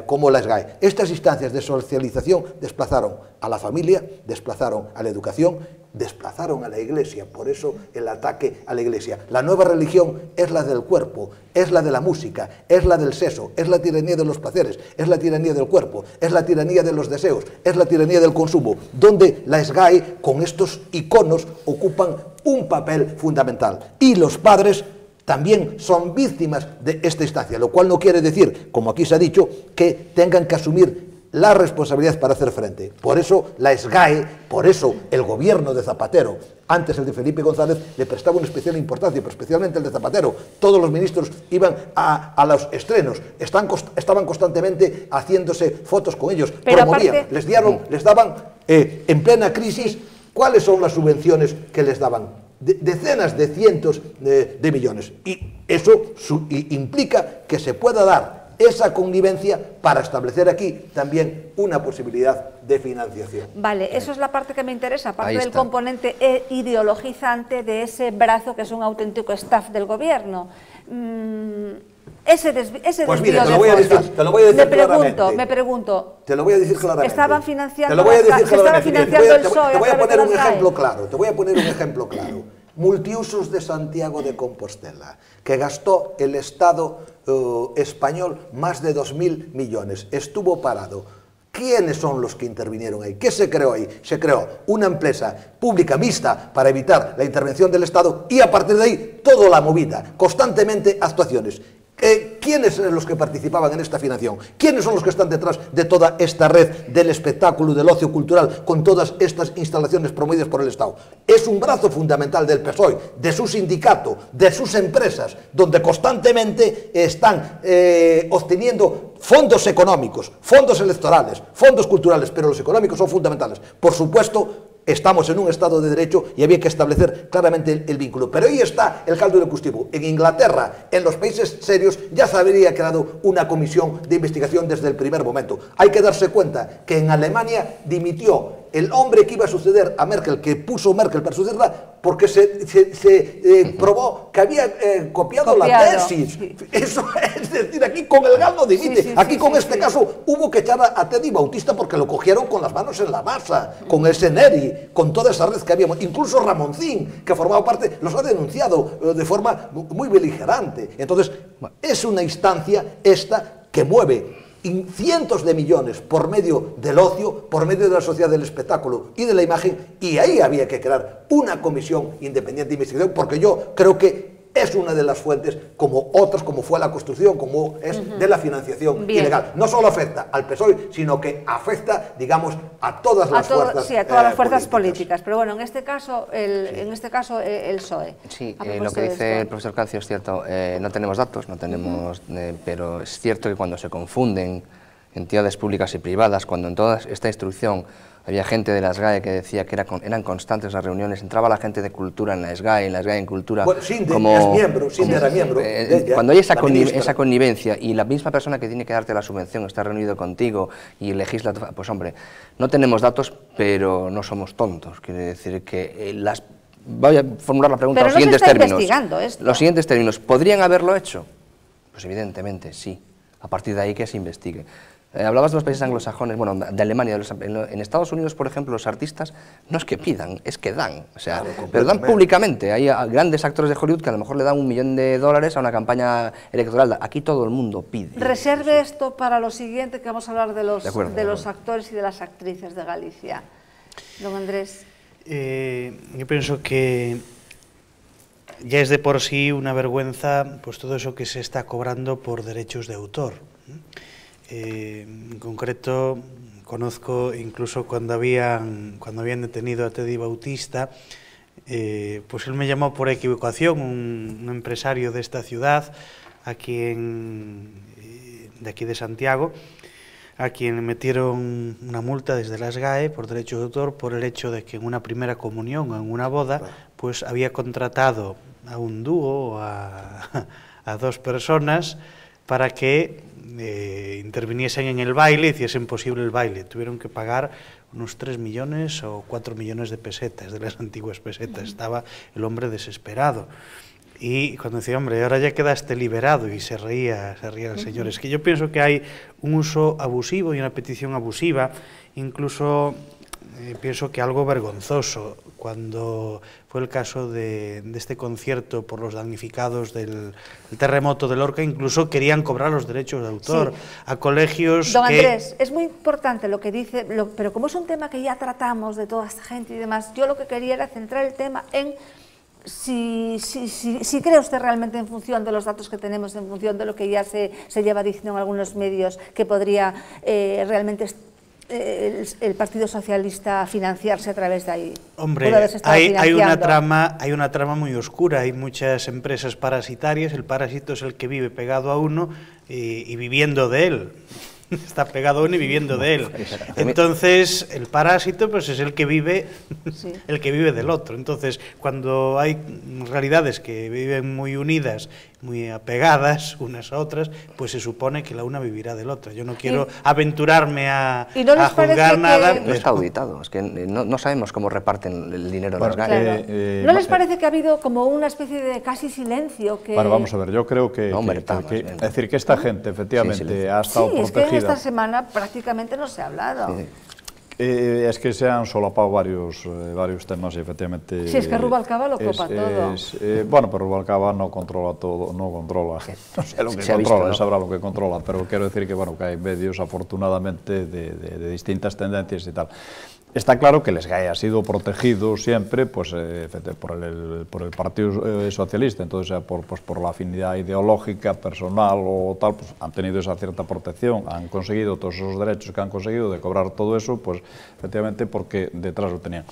como la SGAE. Estas instancias de socialización desplazaron a la familia, desplazaron a la educación, desplazaron a la Iglesia, por eso el ataque a la Iglesia. La nueva religión es la del cuerpo, es la de la música, es la del sexo, es la tiranía de los placeres, es la tiranía del cuerpo, es la tiranía de los deseos, es la tiranía del consumo, donde la SGAE con estos iconos ocupan un papel fundamental. Y los padres también son víctimas de esta instancia, lo cual no quiere decir, como aquí se ha dicho, que tengan que asumir la responsabilidad para hacer frente. Por eso la SGAE, por eso el gobierno de Zapatero, antes el de Felipe González, le prestaba una especial importancia, pero especialmente el de Zapatero. Todos los ministros iban a los estrenos, estaban constantemente haciéndose fotos con ellos, pero promovían, aparte... les daban en plena crisis, ¿cuáles son las subvenciones que les daban? Decenas de cientos de millones. Y eso implica que se pueda dar esa connivencia para establecer aquí también una posibilidad de financiación. Vale, eso es la parte que me interesa, parte del componente ideologizante de ese brazo que es un auténtico staff del gobierno. Pues mira, te lo voy a decir claramente. Me pregunto. Te lo voy a decir claramente. Estaban financiando, te lo voy a decir claramente. El PSOE. Te voy a poner un ejemplo claro. Te voy a poner un ejemplo claro. Multiusos de Santiago de Compostela, que gastó el Estado español más de 2.000 millones. Estuvo parado. ¿Quiénes son los que intervinieron ahí? ¿Qué se creó ahí? Se creó una empresa pública mixta para evitar la intervención del Estado y a partir de ahí toda la movida, constantemente actuaciones. ¿Quiénes son los que participaban en esta financiación? ¿Quiénes son los que están detrás de toda esta red del espectáculo, del ocio cultural, con todas estas instalaciones promovidas por el Estado? Es un brazo fundamental del PSOE, de su sindicato, de sus empresas, donde constantemente están obteniendo fondos económicos, fondos electorales, fondos culturales, pero los económicos son fundamentales. Por supuesto, estamos en un Estado de Derecho y había que establecer claramente el vínculo. Pero ahí está el caldo de cultivo. En Inglaterra, en los países serios, ya se habría creado una comisión de investigación desde el primer momento. Hay que darse cuenta que en Alemania dimitió el hombre que iba a suceder a Merkel, que puso Merkel para sucederla, porque se probó que había copiado la tesis. Sí. Eso es decir, aquí con el gal no dimite. Aquí con este caso hubo que echar a Teddy Bautista porque lo cogieron con las manos en la masa, con el Seneri, con toda esa red que habíamos. Incluso Ramoncín, que formaba parte, los ha denunciado de forma muy beligerante. Entonces, es una instancia esta que mueve cientos de millones por medio del ocio, por medio de la sociedad del espectáculo y de la imagen, y ahí había que crear una comisión independiente de investigación, porque yo creo que es una de las fuentes, como otras, como fue la construcción, como es de la financiación ilegal. No solo afecta al PSOE, sino que afecta, digamos, a todas las fuerzas sí, a todas las fuerzas políticas. Pero bueno, en este caso, el PSOE. Sí, lo que dice el profesor Cancio es cierto. No tenemos datos, pero es cierto que cuando se confunden entidades públicas y privadas, cuando en toda esta instrucción había gente de la SGAE que decía que eran constantes las reuniones, entraba la gente de cultura en la SGAE en cultura... Bueno, era miembro. Cuando hay esa connivencia y la misma persona que tiene que darte la subvención está reunido contigo y legisla, pues hombre, no tenemos datos, pero no somos tontos. Quiere decir que voy a formular la pregunta en los siguientes términos. Los siguientes términos, ¿podrían haberlo hecho? Pues evidentemente sí. A partir de ahí que se investigue. Hablabas de los países anglosajones, bueno, de Alemania, en Estados Unidos, por ejemplo, los artistas no es que pidan, es que dan, o sea, pero dan públicamente. Hay grandes actores de Hollywood que a lo mejor le dan $1 millón a una campaña electoral. Aquí todo el mundo pide. Reserve esto para lo siguiente, que vamos a hablar de los actores y de las actrices de Galicia. Don Andrés. Yo pienso que ya es de por sí una vergüenza pues todo eso que se está cobrando por derechos de autor. En concreto, conozco incluso cuando habían detenido a Teddy Bautista, pues él me llamó por equivocación, un empresario de esta ciudad, de aquí de Santiago, a quien le metieron una multa desde la SGAE por derechos de autor por el hecho de que en una primera comunión, en una boda, pues había contratado a un dúo, a 2 personas, para que interviniesen en el baile, hiciesen posible el baile. Tuvieron que pagar unos 3 millones o 4 millones de pesetas, de las antiguas pesetas. Estaba el hombre desesperado. Y cuando decía, hombre, ahora ya quedaste liberado, y se reía el señor. Es que yo pienso que hay un uso abusivo y una petición abusiva, incluso pienso que algo vergonzoso, cuando fue el caso de este concierto por los damnificados del terremoto de Lorca, incluso querían cobrar los derechos de autor a colegios. Don Andrés, es muy importante lo que dice, pero como es un tema que ya tratamos de toda esta gente y demás, yo lo que quería era centrar el tema en si cree usted realmente, en función de los datos que tenemos, en función de lo que ya se lleva diciendo en algunos medios, que podría realmente el Partido Socialista financiarse a través de ahí. Hombre, hay una trama muy oscura, hay muchas empresas parasitarias, el parásito es el que vive pegado a uno y viviendo de él. Está pegado a uno y viviendo de él. Entonces, el parásito pues es el que vive del otro. Entonces, cuando hay realidades que viven muy unidas, muy apegadas unas a otras, pues se supone que la una vivirá del otro. Yo no quiero aventurarme a juzgar nada. No está auditado, es que no sabemos cómo reparten el dinero en las GAE. ¿No les parece que ha habido como una especie de casi silencio? Bueno, vamos a ver, yo creo que... es decir, que esta gente efectivamente ha estado protegida. Es que esta semana prácticamente no se ha hablado. Es que se han solapado varios temas y efectivamente... Sí, es que Rubalcaba lo copa todo. Bueno, pero Rubalcaba no controla todo, no sé lo que controla, sabrá lo que controla, pero quiero decir que, bueno, que hay medios, afortunadamente, de distintas tendencias y tal. Está claro que el SGAE ha sido protegido siempre pues, por el Partido Socialista, entonces por la afinidad ideológica, personal o tal, pues han tenido esa cierta protección, han conseguido todos esos derechos que han conseguido de cobrar todo eso, pues efectivamente porque detrás lo tenían.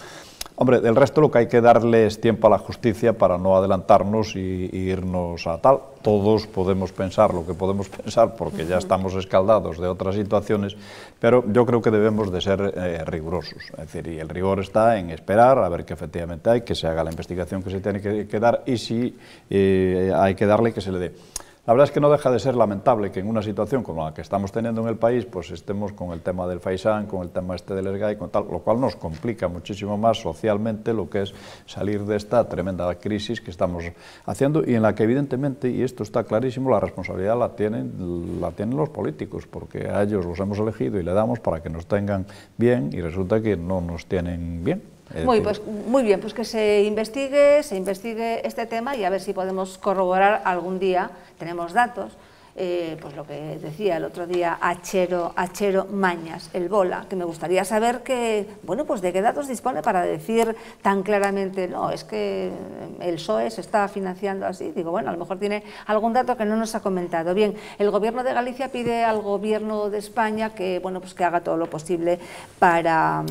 Hombre, del resto lo que hay que darle es tiempo a la justicia para no adelantarnos y irnos a tal. Todos podemos pensar lo que podemos pensar porque ya estamos escaldados de otras situaciones, pero yo creo que debemos de ser rigurosos. Es decir, y el rigor está en esperar a ver qué efectivamente hay, que se haga la investigación que se tiene que dar y si hay que darle, que se le dé. La verdad es que no deja de ser lamentable que en una situación como la que estamos teniendo en el país, pues estemos con el tema del faisán, con el tema del SGAE, con tal, lo cual nos complica muchísimo más socialmente lo que es salir de esta tremenda crisis que estamos haciendo y en la que evidentemente, y esto está clarísimo, la responsabilidad la tienen los políticos, porque a ellos los hemos elegido y le damos para que nos tengan bien y resulta que no nos tienen bien. Muy bien, pues que se investigue este tema y a ver si podemos corroborar algún día, tenemos datos, pues lo que decía el otro día Achero Mañas, el Bola, que me gustaría saber bueno, pues de qué datos dispone para decir tan claramente, no, es que el PSOE se está financiando así. Digo, bueno, a lo mejor tiene algún dato que no nos ha comentado. Bien, el Gobierno de Galicia pide al Gobierno de España que, bueno, pues que haga todo lo posible para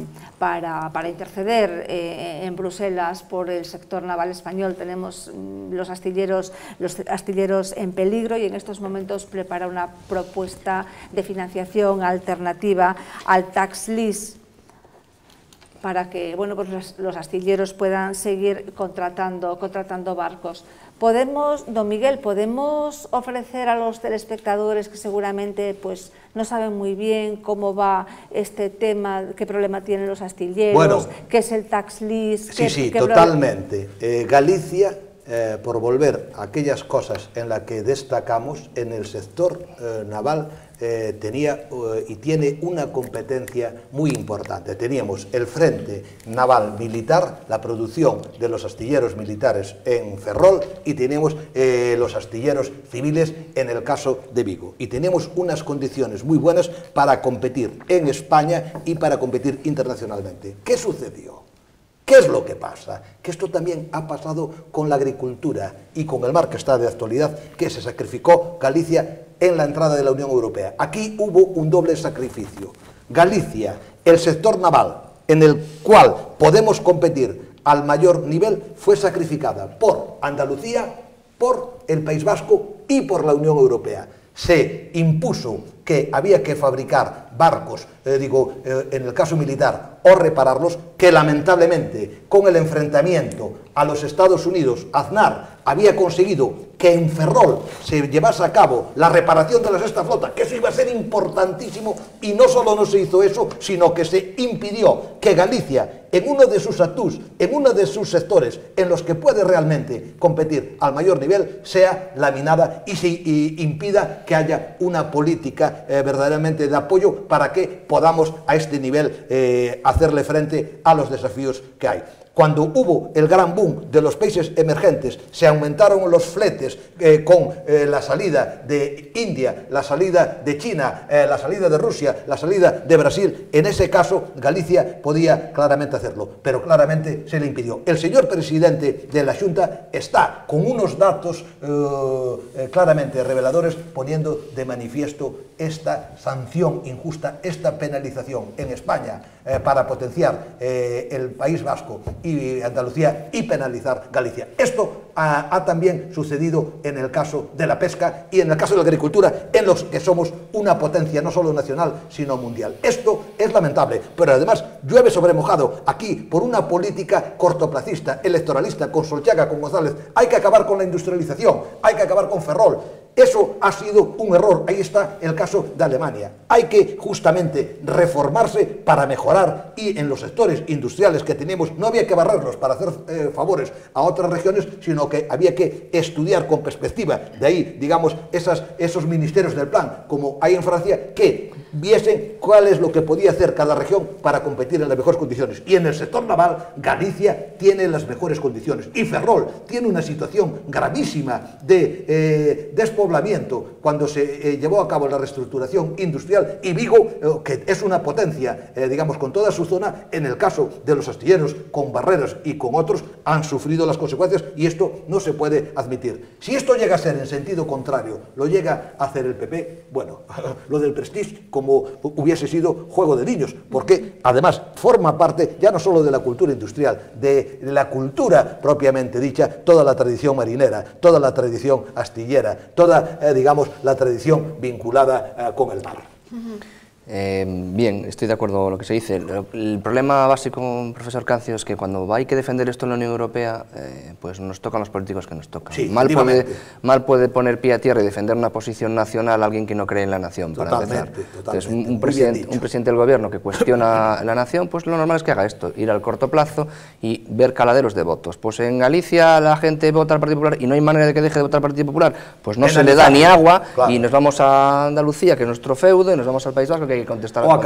interceder en Bruselas por el sector naval español. Tenemos los astilleros en peligro y en estos momentos prepara una propuesta de financiación alternativa al tax lease para que, bueno, pues los astilleros puedan seguir contratando barcos. Don Miguel, ¿podemos ofrecer a los telespectadores que seguramente pues no saben muy bien cómo va este tema, qué problema tienen los astilleros, bueno, qué es el tax lease? Sí, totalmente. Galicia, por volver a aquellas cosas en las que destacamos, en el sector naval tenía y tiene una competencia muy importante. Teníamos el frente naval militar, la producción de los astilleros militares en Ferrol, y teníamos los astilleros civiles en el caso de Vigo. Y teníamos unas condiciones muy buenas para competir en España y para competir internacionalmente. ¿Qué sucedió? ¿Qué es lo que pasa? Que esto también ha pasado con la agricultura y con el mar que está de actualidad, que se sacrificó Galicia en la entrada de la Unión Europea. Aquí hubo un doble sacrificio. Galicia, el sector naval, en el cual podemos competir al mayor nivel, fue sacrificada por Andalucía, por el País Vasco y por la Unión Europea. Se impuso que había que fabricar barcos, en el caso militar, o repararlos, que lamentablemente con el enfrentamiento a los Estados Unidos, Aznar había conseguido que en Ferrol se llevase a cabo la reparación de la sexta flota, que eso iba a ser importantísimo, y no solo no se hizo eso, sino que se impidió que Galicia, en uno de sus atús, en uno de sus sectores en los que puede realmente competir al mayor nivel, sea laminada y se impida que haya una política verdaderamente de apoyo para que podamos a este nivel hacerle frente a los desafíos que hay. Cuando hubo el gran boom de los países emergentes, se aumentaron los fletes con la salida de India, la salida de China, la salida de Rusia, la salida de Brasil. En ese caso, Galicia podía claramente hacerlo, pero claramente se le impidió. El señor presidente de la Xunta está con unos datos claramente reveladores, poniendo de manifiesto esta sanción injusta, esta penalización en España para potenciar el País Vasco y Andalucía y penalizar Galicia. Esto ha también sucedido en el caso de la pesca y en el caso de la agricultura, en los que somos una potencia no solo nacional, sino mundial. Esto es lamentable, pero además llueve sobre mojado aquí por una política cortoplacista, electoralista, con Solchaga, con González. Hay que acabar con la industrialización, hay que acabar con Ferrol. Eso ha sido un error. Ahí está el caso de Alemania. Hay que justamente reformarse para mejorar, y en los sectores industriales que tenemos no había que barrerlos para hacer favores a otras regiones, sino que había que estudiar con perspectiva. De ahí, digamos, esos ministerios del plan, como hay en Francia, que viesen cuál es lo que podía hacer cada región para competir en las mejores condiciones. Y en el sector naval, Galicia tiene las mejores condiciones. Y Ferrol tiene una situación gravísima de despoblamiento cuando se llevó a cabo la reestructuración industrial, y Vigo, que es una potencia, digamos, con toda su zona, en el caso de los astilleros, con Barreras y con otros, han sufrido las consecuencias, y esto no se puede admitir. Si esto llega a ser en sentido contrario, lo llega a hacer el PP, bueno, lo del Prestige, como hubiese sido juego de niños, porque además forma parte ya no solo de la cultura industrial, de la cultura propiamente dicha, toda la tradición marinera, toda la tradición astillera, toda, digamos, la tradición vinculada con el mar. Bien, estoy de acuerdo con lo que se dice. El problema básico, profesor Cancio, es que cuando hay que defender esto en la Unión Europea, pues nos tocan los políticos que nos tocan. Sí, mal puede poner pie a tierra y defender una posición nacional a alguien que no cree en la nación, para empezar. Entonces, un presidente del gobierno que cuestiona la nación, pues lo normal es que haga esto, ir al corto plazo y ver caladeros de votos. Pues en Galicia la gente vota al Partido Popular y no hay manera de que deje de votar al Partido Popular, pues no se le da ni agua, claro. Y nos vamos a Andalucía, que es nuestro feudo, y nos vamos al País Vasco, que hay que contestar a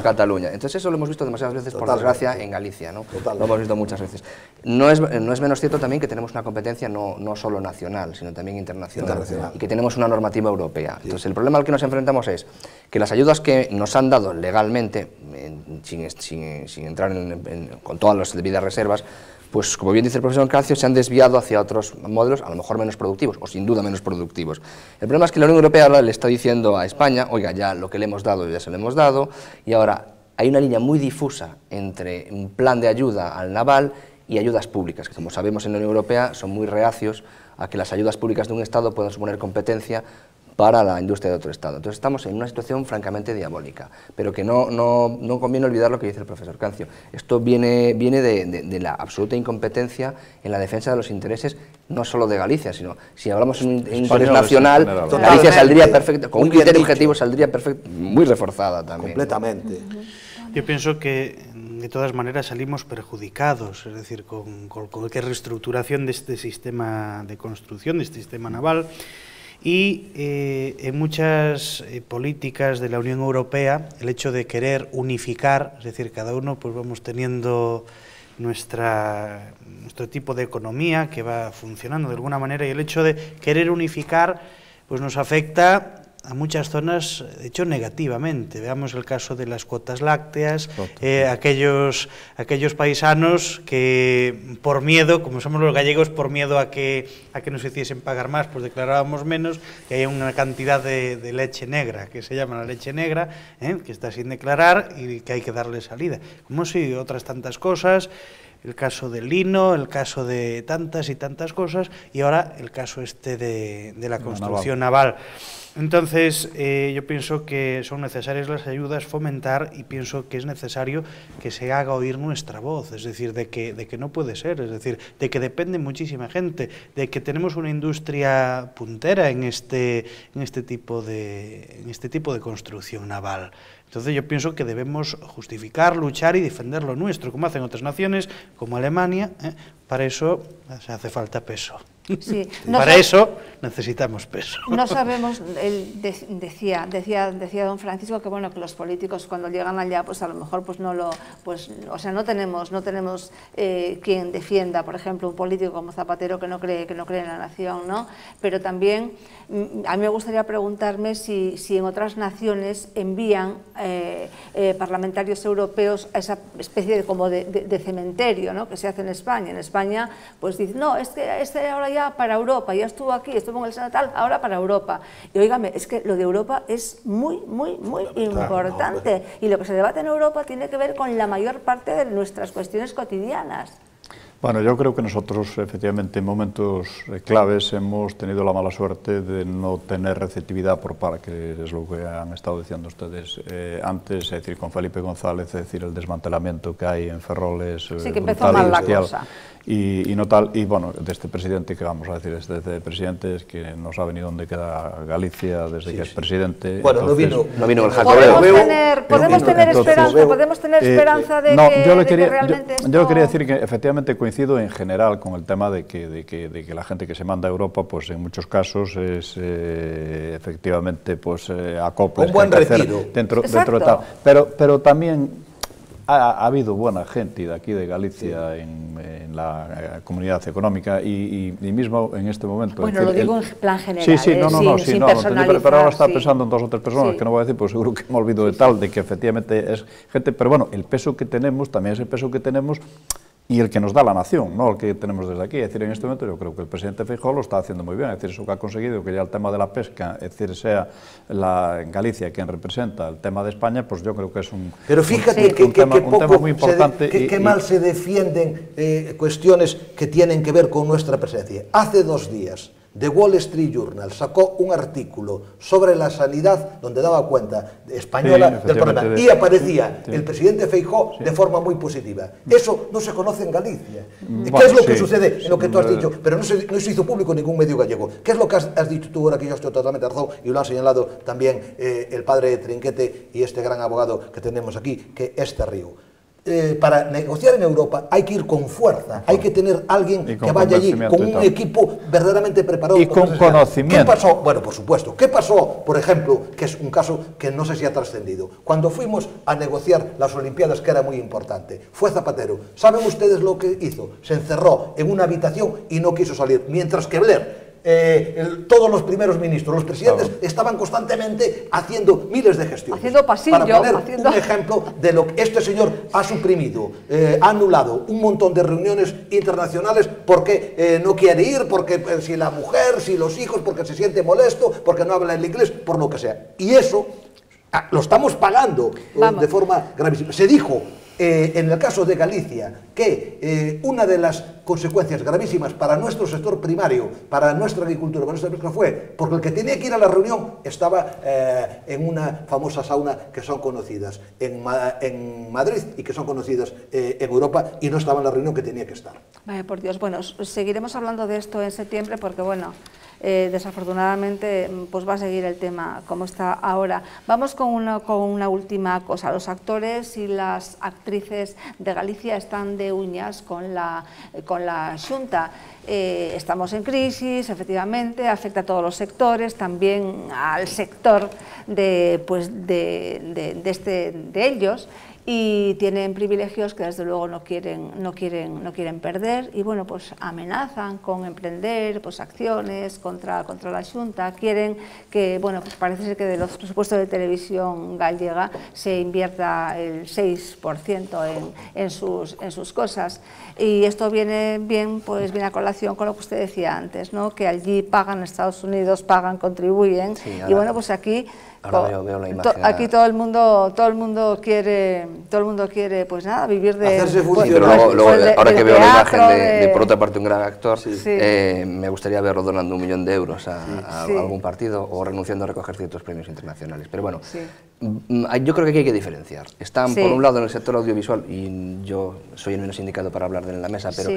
Cataluña. Entonces eso lo hemos visto demasiadas veces, por desgracia, en Galicia, ¿no? Lo hemos visto muchas veces. No es menos cierto también que tenemos una competencia no solo nacional, sino también internacional. Y que tenemos una normativa europea. Entonces el problema al que nos enfrentamos es que las ayudas que nos han dado legalmente, sin entrar con todas las debidas reservas, pues como bien dice el profesor Cancio, se han desviado hacia otros modelos, a lo mejor menos productivos, o sin duda menos productivos. El problema es que la Unión Europea ahora le está diciendo a España, oiga, ya lo que le hemos dado ya se lo hemos dado, y ahora hay una línea muy difusa entre un plan de ayuda al naval y ayudas públicas, que como sabemos en la Unión Europea son muy reacios a que las ayudas públicas de un Estado puedan suponer competencia para la industria de otro Estado. Entonces estamos en una situación francamente diabólica, pero que no conviene olvidar lo que dice el profesor Cancio. Esto viene de la absoluta incompetencia en la defensa de los intereses, no solo de Galicia, sino si hablamos en un interés nacional, Galicia saldría perfecto, con un criterio objetivo saldría perfecto, muy reforzada también. Completamente. Yo pienso que de todas maneras salimos perjudicados, es decir, con cualquier reestructuración de este sistema de construcción, de este sistema naval. Y en muchas políticas de la Unión Europea, el hecho de querer unificar, es decir, cada uno pues vamos teniendo nuestro tipo de economía que va funcionando de alguna manera, y el hecho de querer unificar pues nos afecta a muchas zonas, de hecho, negativamente. Veamos el caso de las cuotas lácteas, aquellos paisanos que por miedo, como somos los gallegos, por miedo a que nos hiciesen pagar más, pues declarábamos menos, y hay una cantidad de leche negra, que se llama la leche negra, que está sin declarar y que hay que darle salida. Como si otras tantas cosas, el caso del lino, el caso de tantas y tantas cosas, y ahora el caso de la construcción naval. Entonces, yo pienso que son necesarias las ayudas, fomentar, y pienso que es necesario que se haga oír nuestra voz, es decir, de que no puede ser, es decir, de que depende muchísima gente, de que tenemos una industria puntera en este tipo de construcción naval. Entonces yo pienso que debemos justificar, luchar y defender lo nuestro, como hacen otras naciones, como Alemania. Para eso se hace falta peso. Sí, para eso necesitamos peso. No sabemos, decía don Francisco que bueno, que los políticos cuando llegan allá pues a lo mejor pues no tenemos quien defienda, por ejemplo, un político como Zapatero que no cree en la nación, ¿no? Pero también a mí me gustaría preguntarme si en otras naciones envían parlamentarios europeos a esa especie de cementerio, ¿no?, que se hace en España. En España pues dicen, no, este ahora ya para Europa, ya estuvo aquí, estuvo en el Senado tal, ahora para Europa. Y óigame, es que lo de Europa es muy importante, y lo que se debate en Europa tiene que ver con la mayor parte de nuestras cuestiones cotidianas. Bueno, yo creo que nosotros, efectivamente, en momentos claves hemos tenido la mala suerte de no tener receptividad por parte, que es lo que han estado diciendo ustedes antes, es decir, con Felipe González, es decir, el desmantelamiento que hay en Ferroles, sí, que empezó mal la cosa. Y no tal, y bueno, de este presidente, que vamos a decir, este presidente es que no sabe ni dónde queda Galicia desde que es presidente. Bueno, entonces, no vino el jacobeo. Podemos tener esperanza de que realmente esto... Yo quería decir que efectivamente coincido en general con el tema de que la gente que se manda a Europa, pues en muchos casos es efectivamente pues acoples. Un buen retiro. Dentro de tal. Pero también ha habido buena gente de aquí de Galicia en la comunidad económica y mismo en este momento. Bueno, lo digo en plan general, sin personalizar. Pero ahora está pensando en 2 o 3 personas que no voy a decir, pues seguro que me olvido de tal, de que efectivamente es gente, pero bueno, el peso que tenemos también es el peso que tenemos y el que nos da la nación, no el que tenemos desde aquí. Es decir, en este momento yo creo que el presidente Feijóo lo está haciendo muy bien, es decir, eso que ha conseguido, que ya el tema de la pesca, es decir, sea en Galicia quien representa el tema de España, pues yo creo que es un tema muy importante. Qué mal se defienden cuestiones que tienen que ver con nuestra presencia. Hace 2 días The Wall Street Journal sacó un artículo sobre la sanidad donde daba cuenta española del problema y aparecía el presidente Feijóo de forma muy positiva. Eso no se conoce en Galicia. ¿Qué es lo que sucede en lo que tú has dicho? Pero no se hizo público en ningún medio gallego. ¿Qué es lo que has dicho tú ahora, que yo estoy totalmente razón, y lo han señalado también el padre Trinquete y este gran abogado que tenemos aquí, que es Río? Para negociar en Europa hay que ir con fuerza, hay que tener alguien que vaya allí con un equipo verdaderamente preparado. Y con conocimiento. ¿Qué pasó? Bueno, por supuesto. ¿Qué pasó, por ejemplo, que es un caso que no sé si ha trascendido? Cuando fuimos a negociar las Olimpiadas, que era muy importante, fue Zapatero. ¿Saben ustedes lo que hizo? Se encerró en una habitación y no quiso salir, mientras que Blair, todos los primeros ministros, los presidentes, estaban constantemente haciendo miles de gestiones. Haciendo pasillo. Para poner un ejemplo de lo que este señor ha suprimido, ha anulado un montón de reuniones internacionales porque no quiere ir, porque si la mujer, si los hijos, porque se siente molesto, porque no habla el inglés, por lo que sea. Y eso lo estamos pagando de forma gravísima. Se dijo en el caso de Galicia que una de las consecuencias gravísimas para nuestro sector primario, para nuestra agricultura, para nuestra pesca, fue porque el que tenía que ir a la reunión estaba en una famosa sauna que son conocidas en Madrid y que son conocidas en Europa, y no estaba en la reunión que tenía que estar. Vaya por Dios. Bueno, seguiremos hablando de esto en septiembre porque, bueno, desafortunadamente pues va a seguir el tema como está ahora. Vamos con una última cosa. Los actores y las actrices de Galicia están de uñas con la Xunta. Estamos en crisis, efectivamente, afecta a todos los sectores, también al sector de ellos, y tienen privilegios que desde luego no quieren perder, y bueno, pues amenazan con emprender pues acciones contra la Xunta. Quieren que, bueno, pues parece ser que de los presupuestos de televisión gallega se invierta el 6% en sus cosas, y esto viene a colación con lo que usted decía antes, ¿no? Que allí pagan, Estados Unidos pagan, contribuyen, sí, y bueno, pues aquí ahora veo la imagen. Aquí todo el mundo quiere pues nada, vivir de hacerse funcionario. Pero luego, ahora que veo la imagen de por otra parte un gran actor, me gustaría verlo donando 1 millón de euros a algún partido o renunciando a recoger ciertos premios internacionales. Pero bueno, yo creo que aquí hay que diferenciar. Están por un lado en el sector audiovisual, y yo soy el menos indicado para hablar de él en la mesa, pero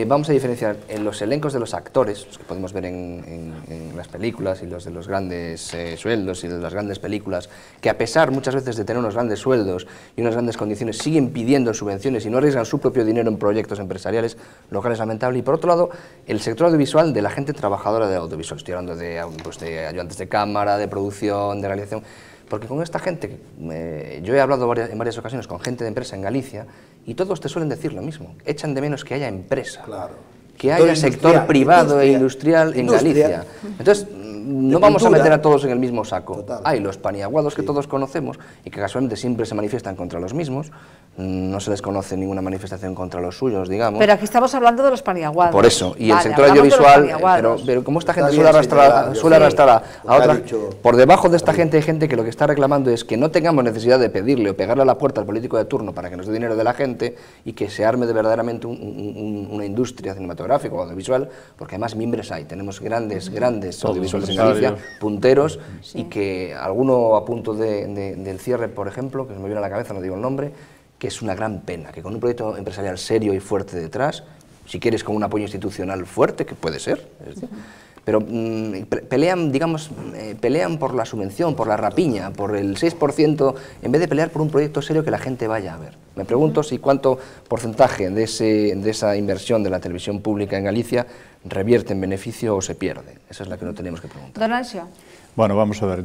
vamos a diferenciar en los elencos de los actores, los que podemos ver en las películas, y los de los grandes sueldos y de las grandes películas, que a pesar muchas veces de tener unos grandes sueldos y unas grandes condiciones, siguen pidiendo subvenciones y no arriesgan su propio dinero en proyectos empresariales, lo cual es lamentable. Y por otro lado, el sector audiovisual de la gente trabajadora de audiovisual. Estoy hablando de ayudantes de cámara, de producción, de realización. Porque con esta gente, yo he hablado en varias ocasiones con gente de empresa en Galicia, y todos te suelen decir lo mismo: echan de menos que haya empresa, que haya sector privado e industrial en Galicia. Entonces, no vamos a meter a todos en el mismo saco. Hay los paniaguados que todos conocemos y que casualmente siempre se manifiestan contra los mismos. No se les conoce ninguna manifestación contra los suyos, digamos. Pero aquí estamos hablando de los paniaguados. Por eso, y el sector audiovisual, pero como esta gente suele arrastrar a otra, por debajo de esta gente hay gente que lo que está reclamando es que no tengamos necesidad de pedirle o pegarle a la puerta al político de turno para que nos dé dinero de la gente, y que se arme de verdaderamente una industria cinematográfica o audiovisual, porque además mimbres hay, tenemos grandes audiovisuales en Galicia, punteros, y que alguno a punto del cierre, por ejemplo, que se me viene a la cabeza, no digo el nombre, que es una gran pena, que con un proyecto empresarial serio y fuerte detrás, si quieres con un apoyo institucional fuerte, que puede ser, pero pelean por la subvención, por la rapiña, por el 6%, en vez de pelear por un proyecto serio que la gente vaya a ver. Me pregunto si cuánto porcentaje de esa inversión de la televisión pública en Galicia revierte en beneficio o se pierde. Esa es la que no tenemos que preguntar. Don Anxo. Bueno, vamos a ver,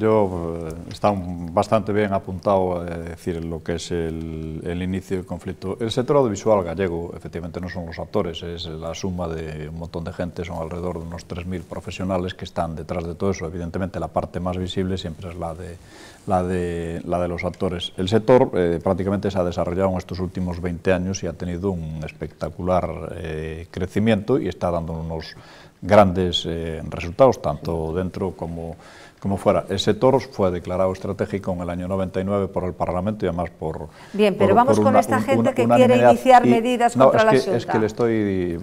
está bastante bien apuntado decir lo que es el inicio del conflicto. El sector audiovisual gallego, efectivamente, no son los actores, es la suma de un montón de gente, son alrededor de unos 3.000 profesionales que están detrás de todo eso. Evidentemente, la parte más visible siempre es la de los actores. El sector prácticamente se ha desarrollado en estos últimos 20 años y ha tenido un espectacular crecimiento y está dando unos grandes resultados, tanto dentro como Como fuera, ese toro fue declarado estratégico en el año 99 por el Parlamento y además por... Bien, pero vamos con esta gente que quiere iniciar medidas contra la Xunta. Es que le estoy...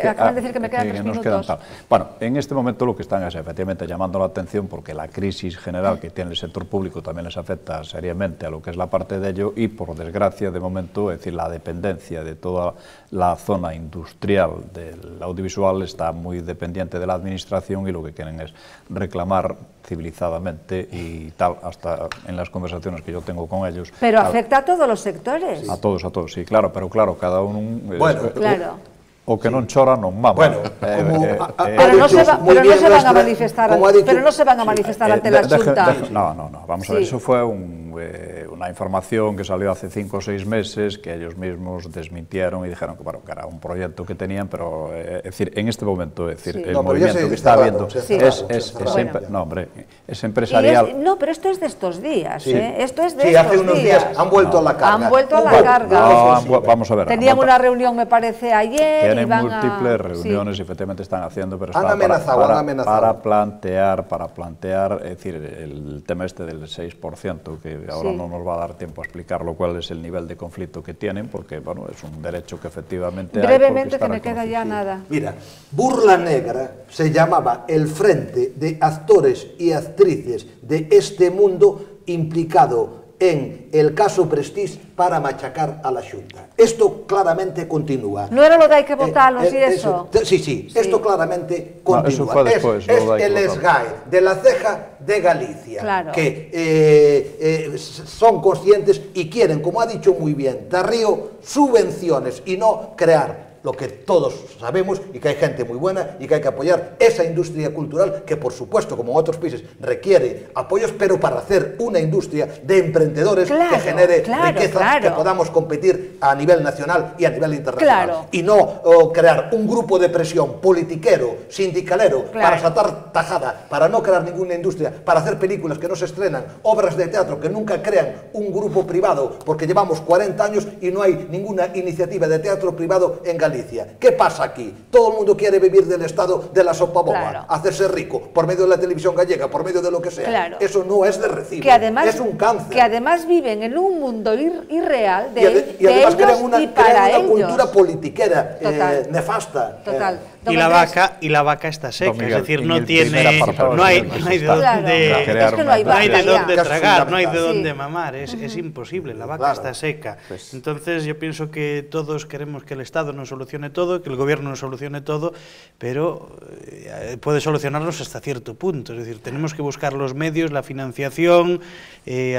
acaban de decir que me quedan 3 minutos. Bueno, en este momento lo que están es efectivamente llamando la atención porque la crisis general que tiene el sector público también les afecta seriamente a lo que es la parte de ello y, por desgracia, de momento, es decir, la dependencia de toda la zona industrial del audiovisual está muy dependiente de la administración y lo que quieren es reclamar civilizadamente y tal, hasta en las conversaciones que yo tengo con ellos. Pero afecta a todos los sectores. A todos, sí, claro, pero claro, cada uno... Bueno, claro. O que non chora, non mama. Bueno, pero no se van a manifestar ante la Xunta. No, vamos a ver, eso fue una información que salió hace 5 o 6 meses que ellos mismos desmintieron y dijeron que, bueno, que era un proyecto que tenían, pero es decir, en este momento, es decir, el movimiento que está habiendo es empresarial. No, pero esto es de estos días, esto es de estos días. Sí, hace unos días han vuelto a la carga. Han vuelto a la carga. Vamos a ver. Tenían una reunión, me parece, ayer. Tienen múltiples reuniones y efectivamente están haciendo, pero han amenazado. para plantear, es decir, el tema este del 6%, que ahora no nos va a dar tiempo a explicarlo, cuál es el nivel de conflicto que tienen, porque bueno, es un derecho que efectivamente brevemente, que me queda ya nada. Mira, Burla Negra se llamaba el frente de actores y actrices de este mundo implicado en el caso Prestige para machacar a la Xunta. Esto claramente continúa. ¿No era lo de hay que votarlos y eso? Sí, esto claramente continúa. No, eso fue después, es el SGAE de la ceja de Galicia, claro, que son conscientes y quieren, como ha dicho muy bien Tarrío, subvenciones y no crear lo que todos sabemos y que hay gente muy buena y que hay que apoyar esa industria cultural que, por supuesto, como en otros países, requiere apoyos, pero para hacer una industria de emprendedores que genere riqueza, que podamos competir a nivel nacional y a nivel internacional. Y no crear un grupo de presión politiquero, sindicalero, para saltar tajada, para no crear ninguna industria, para hacer películas que no se estrenan, obras de teatro que nunca crean un grupo privado, porque llevamos 40 años y no hay ninguna iniciativa de teatro privado en Galicia. ¿Qué pasa aquí? Todo el mundo quiere vivir del Estado de la sopa boba, hacerse rico por medio de la televisión gallega, por medio de lo que sea. Eso no es de recibo, es un cáncer. Que además viven en un mundo irreal de además ellos crean y para ellos. Una cultura politiquera nefasta. Total. Y la vaca está seca, es decir, no hay de dónde tragar, no hay de dónde mamar, es imposible, la vaca está seca. Entonces yo pienso que todos queremos que el Estado nos solucione todo, que el gobierno nos solucione todo, pero puede solucionarnos hasta cierto punto, es decir, tenemos que buscar los medios, la financiación,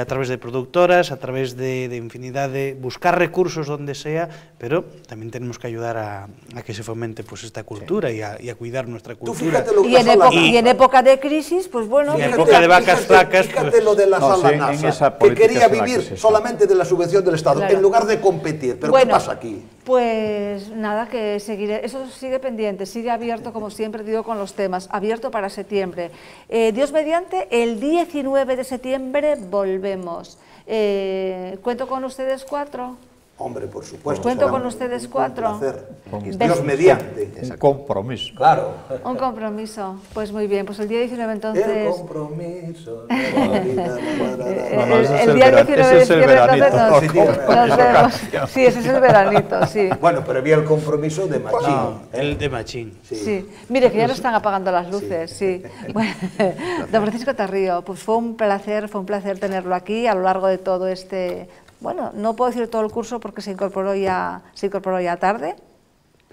a través de productoras, a través de infinidad de... buscar recursos donde sea, pero también tenemos que ayudar a que se fomente pues esta cultura y a cuidar nuestra cultura. Y en época de crisis, pues bueno... Y en época de vacas flacas... Fíjate lo de la sala NASA, que quería vivir solamente de la subvención del Estado, en lugar de competir. ¿Pero qué pasa aquí? Pues nada, que seguiré, eso sigue pendiente, sigue abierto, como siempre digo, con los temas, abierto para septiembre. Dios mediante, el 19 de septiembre volvemos. ¿Cuento con ustedes 4? Hombre, por supuesto. Cuento con ustedes 4. Dios mediante. Un compromiso. Claro. Un compromiso. Pues muy bien, pues el día 19 entonces... El compromiso. El día 19 de septiembre entonces nos vemos. Sí, ese es el veranito, sí. Bueno, pero había el compromiso de Machín. No, el de Machín. Sí. Mire, que ya no están apagando las luces, sí. Bueno, don Francisco Tarrío, pues fue un placer tenerlo aquí a lo largo de todo este... Bueno, no puedo decir todo el curso porque se incorporó ya tarde,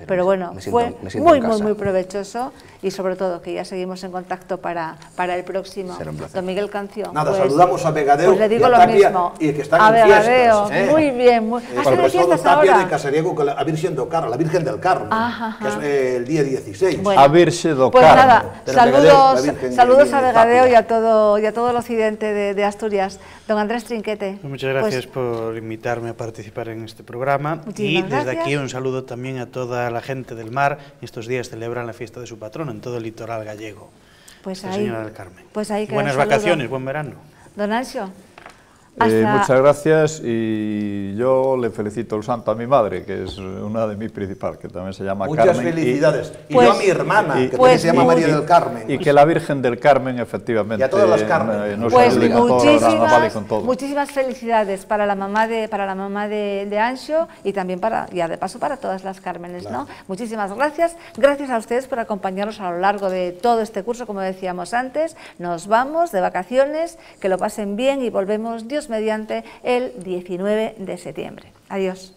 pero bueno, fue muy provechoso y sobre todo que ya seguimos en contacto para el próximo. Don Miguel Canción. Nada, pues, saludamos a Vegadeo pues le digo y a lo Tapia mismo. Y que están en fiestas. Muy bien. ¿Están en fiestas Tapia ahora? de Casariego con la Virgen do Carmo, la Virgen del Carmen, que es el día 16. Bueno, a Virgen do pues Carmo. Nada, saludos a Vegadeo y a todo el occidente de Asturias. Don Andrés Trinquete. Muchas gracias por invitarme a participar en este programa y desde aquí un saludo también a toda la gente del mar. Estos días celebran la fiesta de su patrona en todo el litoral gallego, pues la Señora del Carmen. Pues ahí buenas vacaciones, buen verano. Don Anxo. Muchas gracias, y yo le felicito el santo a mi madre, que es una de mis principales, que también se llama Muchas Carmen. felicidades. Y pues, yo a mi hermana, que pues, también se llama María del Carmen. Y que la Virgen del Carmen, efectivamente, Y a todas las Carmen. nos pues ayude a todas las Carnaval y con todo. muchísimas felicidades para la mamá de Anxo, y también ya de paso para todas las Cármenes, claro. ¿No? Muchísimas gracias. Gracias a ustedes por acompañarnos a lo largo de todo este curso, como decíamos antes. Nos vamos de vacaciones, que lo pasen bien y volvemos, Dios mediante, el 19 de septiembre. Adiós.